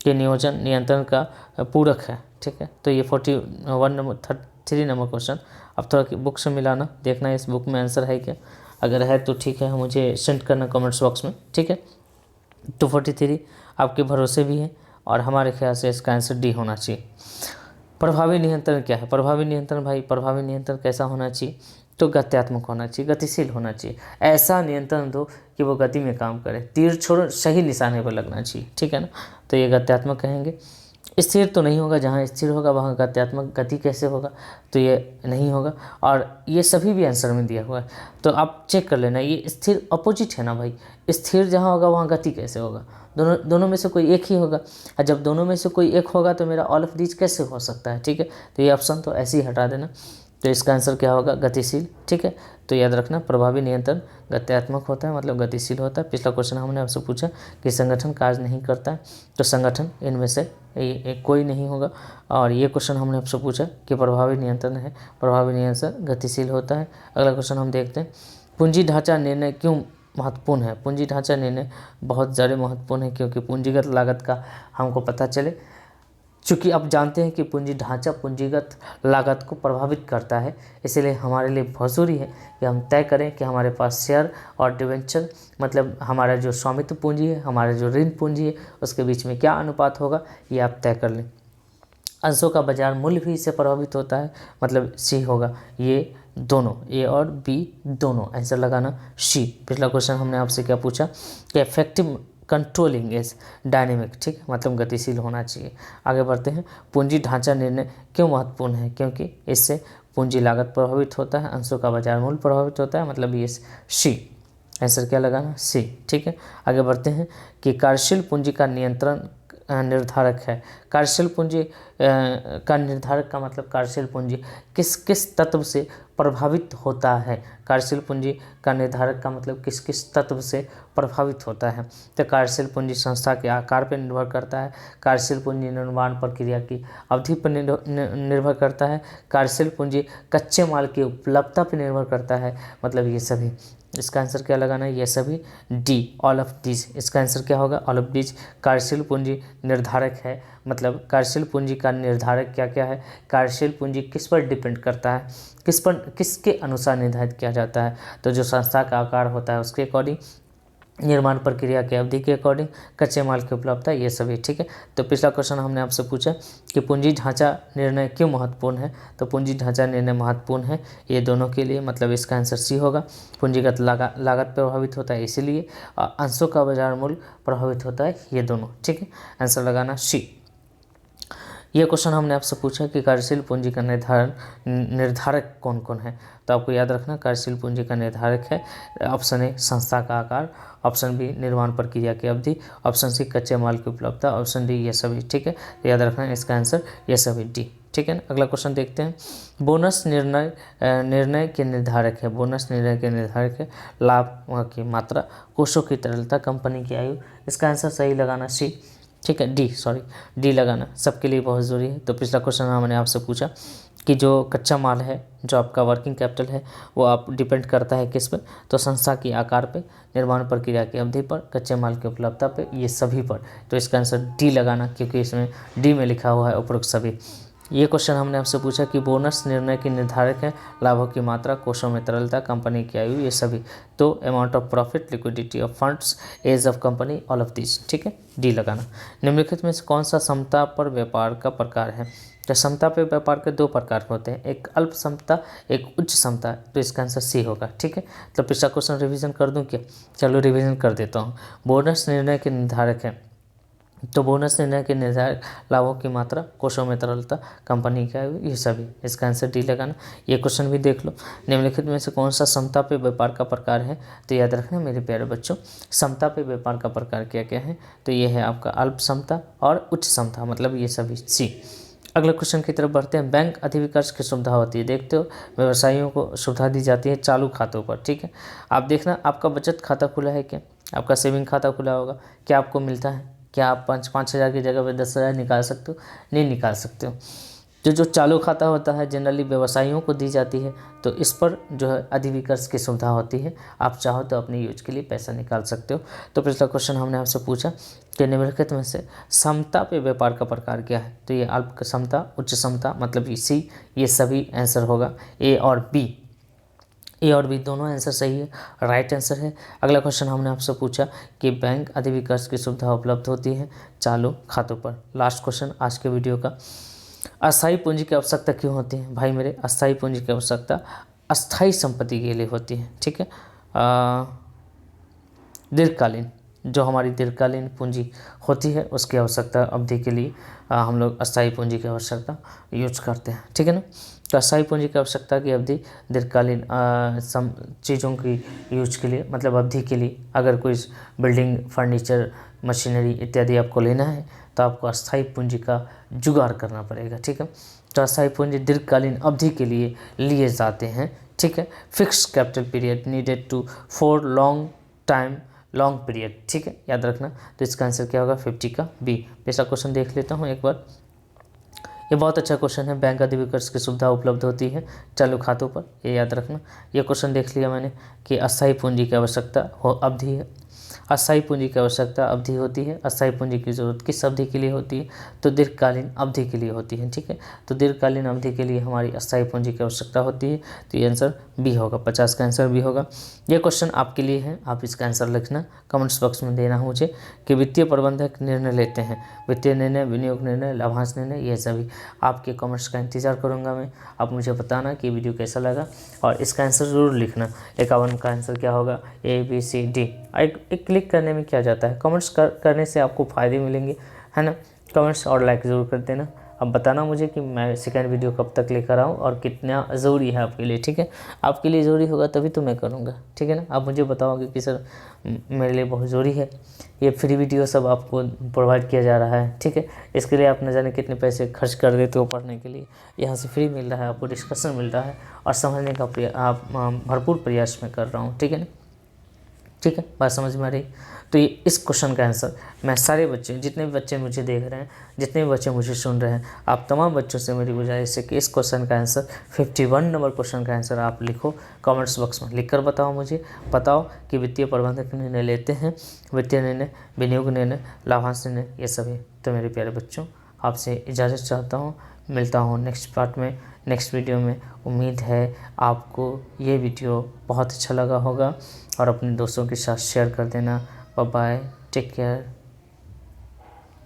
कि नियोजन नियंत्रण का पूरक है, ठीक है, तो ये 3 नंबर क्वेश्चन। अब थोड़ा बुक से मिलाना, देखना इस बुक में आंसर है क्या, अगर है तो ठीक है, मुझे सेंड करना कमेंट्स बॉक्स में, ठीक है। तो 43 आपके भरोसे भी है, और हमारे ख्याल से इसका आंसर डी होना चाहिए। प्रभावी नियंत्रण क्या है, प्रभावी नियंत्रण भाई, प्रभावी नियंत्रण कैसा होना चाहिए, तो गत्यात्मक होना चाहिए, गतिशील होना चाहिए, ऐसा नियंत्रण दो कि वो गति में काम करे, तीर छोड़ सही निशाने पर लगना चाहिए, ठीक है ना, तो ये गत्यात्मक कहेंगे। स्थिर तो नहीं होगा, जहाँ स्थिर होगा वहाँ गत्यात्मक, गति कैसे होगा, तो ये नहीं होगा, और ये सभी भी आंसर में दिया हुआ है, तो आप चेक कर लेना, ये स्थिर अपोजिट है ना भाई, स्थिर जहाँ होगा वहाँ गति कैसे होगा, दोनों में से कोई एक ही होगा, और जब दोनों में से कोई एक होगा तो मेरा ऑल ऑफ दीज कैसे हो सकता है, ठीक है, तो ये ऑप्शन तो ऐसे ही हटा देना। तो इसका आंसर क्या होगा, गतिशील, ठीक है, तो याद रखना प्रभावी नियंत्रण गत्यात्मक होता है, मतलब गतिशील होता है। पिछला क्वेश्चन हमने आपसे पूछा कि संगठन कार्य नहीं करता है, तो संगठन इनमें से कोई नहीं होगा। और ये क्वेश्चन हमने आपसे पूछा कि प्रभावी नियंत्रण है, प्रभावी नियंत्रण गतिशील होता है। अगला क्वेश्चन हम देखते हैं, पूंजी ढांचा निर्णय क्यों महत्वपूर्ण है। पूंजी ढांचा निर्णय बहुत ज़्यादा महत्वपूर्ण है, क्योंकि पूंजीगत लागत का हमको पता चले, चूँकि आप जानते हैं कि पूंजी ढांचा पूंजीगत लागत को प्रभावित करता है, इसलिए हमारे लिए बहुत ज़रूरी है कि हम तय करें कि हमारे पास शेयर और डिवेंचर, मतलब हमारा जो स्वामित्व पूंजी है, हमारा जो ऋण पूंजी है, उसके बीच में क्या अनुपात होगा, ये आप तय कर लें। अंशों का बाजार मूल्य भी इससे प्रभावित होता है, मतलब सी होगा, ये दोनों, ए और बी दोनों, आंसर लगाना सी। पिछला क्वेश्चन हमने आपसे क्या पूछा कि इफेक्टिव कंट्रोलिंग इज डायनेमिक, ठीक है, मतलब गतिशील होना चाहिए। आगे बढ़ते हैं, पूंजी ढांचा निर्णय क्यों महत्वपूर्ण है, क्योंकि इससे पूंजी लागत प्रभावित होता है, अंशों का बाजार मूल्य प्रभावित होता है, मतलब ये सी, आंसर क्या लगाना सी, ठीक है। आगे बढ़ते हैं कि कार्यशील पूंजी का नियंत्रण निर्धारक है। कार्यशील पूंजी का निर्धारक का मतलब कार्यशील पूंजी किस किस तत्व से प्रभावित होता है, कार्यशील पूंजी का निर्धारक का मतलब किस किस तत्व से प्रभावित होता है। तो कार्यशील पूंजी संस्था के आकार पर निर्भर करता है, कार्यशील पूंजी निर्माण प्रक्रिया की अवधि पर निर्भर करता है, कार्यशील पूंजी कच्चे माल की उपलब्धता पर निर्भर करता है, मतलब ये सभी इसका आंसर क्या लगाना है, ये सभी डी, ऑल ऑफ दीज। इसका आंसर क्या होगा, ऑल ऑफ दीज। कार्यशील पूंजी निर्धारक है, मतलब कार्यशील पूंजी का निर्धारक क्या क्या है, कार्यशील पूंजी किस पर डिपेंड करता है, किसके अनुसार निर्धारित किया जाता है, तो जो संस्था का आकार होता है उसके अकॉर्डिंग, निर्माण प्रक्रिया की अवधि के अकॉर्डिंग, कच्चे माल की उपलब्धता, ये सभी। ठीक है, तो पिछला क्वेश्चन हमने आपसे पूछा कि पूंजी ढांचा निर्णय क्यों महत्वपूर्ण है, तो पूंजी ढांचा निर्णय महत्वपूर्ण है ये दोनों के लिए, मतलब इसका आंसर सी होगा। पूंजीगत लागत प्रभावित होता है इसीलिए, और अंशों का बाजार मूल्य प्रभावित होता है, ये दोनों। ठीक है, आंसर लगाना सी। ये क्वेश्चन हमने आपसे पूछा कि कार्यशील पूंजी का निर्धारक कौन कौन है, तो आपको याद रखना कार्यशील पूंजी का निर्धारक है ऑप्शन ए संस्था का आकार, ऑप्शन बी निर्माण प्रक्रिया की अवधि, ऑप्शन सी कच्चे माल की उपलब्धता, ऑप्शन डी ये सभी। ठीक है, तो याद रखना इसका आंसर ये सभी डी। ठीक है ना, अगला क्वेश्चन देखते हैं। बोनस निर्णय के निर्धारक है, बोनस निर्णय के निर्धारक है लाभ की मात्रा, कोषों की तरलता, कंपनी की आयु। इसका आंसर सही लगाना सी। ठीक है, डी लगाना सबके लिए बहुत ज़रूरी है। तो पिछला क्वेश्चन हमने आपसे पूछा कि जो कच्चा माल है, जो आपका वर्किंग कैपिटल है, वो आप डिपेंड करता है किस पर, तो संस्था की आकार पे, निर्माण प्रक्रिया की अवधि पर, कच्चे माल की उपलब्धता पे, ये सभी पर। तो इसका आंसर डी लगाना, क्योंकि इसमें डी में लिखा हुआ है उपरोक्त सभी। ये क्वेश्चन हमने आपसे पूछा कि बोनस निर्णय के निर्धारक है लाभों की मात्रा, कोषों में तरलता, कंपनी की आयु, ये सभी। तो amount of profit, liquidity of funds, age of company, all of this. ठीक है, डी लगाना। निम्नलिखित में से कौन सा समता पर व्यापार का प्रकार है, तो समता पे व्यापार के दो प्रकार होते हैं, एक अल्प समता, एक उच्च समता, तो इसका आंसर सी होगा। ठीक है, तो पिछला क्वेश्चन रिवीजन कर दूं क्या, चलो रिवीजन कर देता हूँ। बोनस निर्णय के निर्धारक है, तो बोनस निर्णय के निर्धारक लाभों की मात्रा, कोषों में तरलता, कंपनी का आयु, ये सभी। इसका आंसर डी लगाना। ये क्वेश्चन भी देख लो, निम्नलिखित में से कौन सा समता पे व्यापार का प्रकार है, तो याद रखना मेरे प्यारे बच्चों, समता पे व्यापार का प्रकार क्या क्या है, तो ये है आपका अल्प समता और उच्च समता, मतलब ये सभी सी। अगले क्वेश्चन की तरफ बढ़ते हैं। बैंक अधिविकर्ष की सुविधा होती है, देखते हो व्यवसायियों को सुविधा दी जाती है चालू खातों पर। ठीक है, आप देखना आपका बचत खाता खुला है क्या, आपका सेविंग खाता खुला होगा, क्या आपको मिलता है, क्या आप 5,000 की जगह पे 10,000 निकाल सकते हो, नहीं निकाल सकते हो। जो चालू खाता होता है जनरली व्यवसायियों को दी जाती है, तो इस पर जो है अधिविकर्ष की सुविधा होती है, आप चाहो तो अपने यूज के लिए पैसा निकाल सकते हो। तो पिछला क्वेश्चन हमने आपसे पूछा कि निम्नलिखित में से समता पे व्यापार का प्रकार क्या है, तो ये अल्प समता, उच्च समता, मतलब ये सी, ये सभी आंसर होगा। ए और बी दोनों आंसर सही है, राइट आंसर है। अगला क्वेश्चन हमने आपसे पूछा कि बैंक अधिविकर्ष की सुविधा उपलब्ध होती है चालू खातों पर। लास्ट क्वेश्चन आज के वीडियो का, अस्थायी पूंजी की आवश्यकता क्यों होती है, भाई मेरे अस्थायी पूंजी की आवश्यकता अस्थायी संपत्ति के लिए होती है। ठीक है, दीर्घकालीन, जो हमारी दीर्घकालीन पूंजी होती है उसकी आवश्यकता अवधि के लिए हम लोग अस्थायी पूंजी की आवश्यकता यूज करते हैं। ठीक है ना, तो अस्थायी पूंजी की आवश्यकता की अवधि दीर्घकालीन चीज़ों की यूज के लिए, मतलब अवधि के लिए, अगर कोई बिल्डिंग, फर्नीचर, मशीनरी इत्यादि आपको लेना है तो आपको अस्थायी पूंजी का जुगाड़ करना पड़ेगा। ठीक है, तो अस्थायी पूंजी दीर्घकालीन अवधि के लिए लिए जाते हैं। ठीक है, fix capital period needed to for long period. ठीक है, याद रखना। तो इसका आंसर क्या होगा, 50 का बी। पिछला क्वेश्चन देख लेता हूँ एक बार, ये बहुत अच्छा क्वेश्चन है। बैंक अधिविकर्ष की सुविधा उपलब्ध होती है चालू खातों पर, ये याद रखना। ये क्वेश्चन देख लिया मैंने कि अस्थायी पूंजी की आवश्यकता अवधि है, अस्थायी पूंजी की आवश्यकता अवधि होती है। अस्थायी पूंजी की जरूरत किस अवधि के लिए होती है, तो दीर्घकालीन अवधि के लिए होती है। ठीक है, तो दीर्घकालीन अवधि के लिए हमारी अस्थायी पूंजी की आवश्यकता होती है, तो ये आंसर बी होगा, 50 का आंसर बी होगा। ये क्वेश्चन आपके लिए है, आप इसका आंसर लिखना, कमेंट्स बॉक्स में देना मुझे कि वित्तीय प्रबंधक निर्णय लेते हैं, वित्तीय निर्णय, विनियोग निर्णय, लाभांश निर्णय, ये सभी। आपके कमेंट्स का इंतजार करूँगा मैं, आप मुझे बताना कि वीडियो कैसा लगा और इसका आंसर ज़रूर लिखना। 51 का आंसर क्या होगा, ए बी सी डी। एक क्लिक करने में क्या जाता है, कमेंट्स करने से आपको फ़ायदे मिलेंगे, है ना। कमेंट्स और लाइक ज़रूर कर देना। अब बताना मुझे कि मैं सेकंड वीडियो कब तक लेकर आऊँ और कितना ज़रूरी है आपके लिए। ठीक है, आपके लिए ज़रूरी होगा तभी तो मैं करूँगा। ठीक है ना, आप मुझे बताओगे कि सर मेरे लिए बहुत ज़रूरी है, ये फ्री वीडियो सब आपको प्रोवाइड किया जा रहा है। ठीक है, इसके लिए आप न जाने कितने पैसे खर्च कर देते हो पढ़ने के लिए, यहाँ से फ्री मिल रहा है, आपको डिस्कशन मिल रहा है और समझने का आप भरपूर प्रयास मैं कर रहा हूँ। ठीक है ना, ठीक है, बात समझ में आ रही। तो ये इस क्वेश्चन का आंसर मैं सारे बच्चे, जितने भी बच्चे मुझे देख रहे हैं, जितने भी बच्चे मुझे सुन रहे हैं, आप तमाम बच्चों से मेरी गुजारिश है कि इस क्वेश्चन का आंसर 51 नंबर क्वेश्चन का आंसर आप लिखो, कमेंट्स बॉक्स में लिख कर बताओ, मुझे बताओ कि वित्तीय प्रबंधक निर्णय लेते हैं, वित्तीय निर्णय, विनियोग निर्णय, लाभांश निर्णय, ये सभी। तो मेरे प्यारे बच्चों, आपसे इजाज़त चाहता हूँ, मिलता हूँ नेक्स्ट पार्ट में, नेक्स्ट वीडियो में। उम्मीद है आपको ये वीडियो बहुत अच्छा लगा होगा और अपने दोस्तों के साथ शेयर कर देना। Bye bye, take care.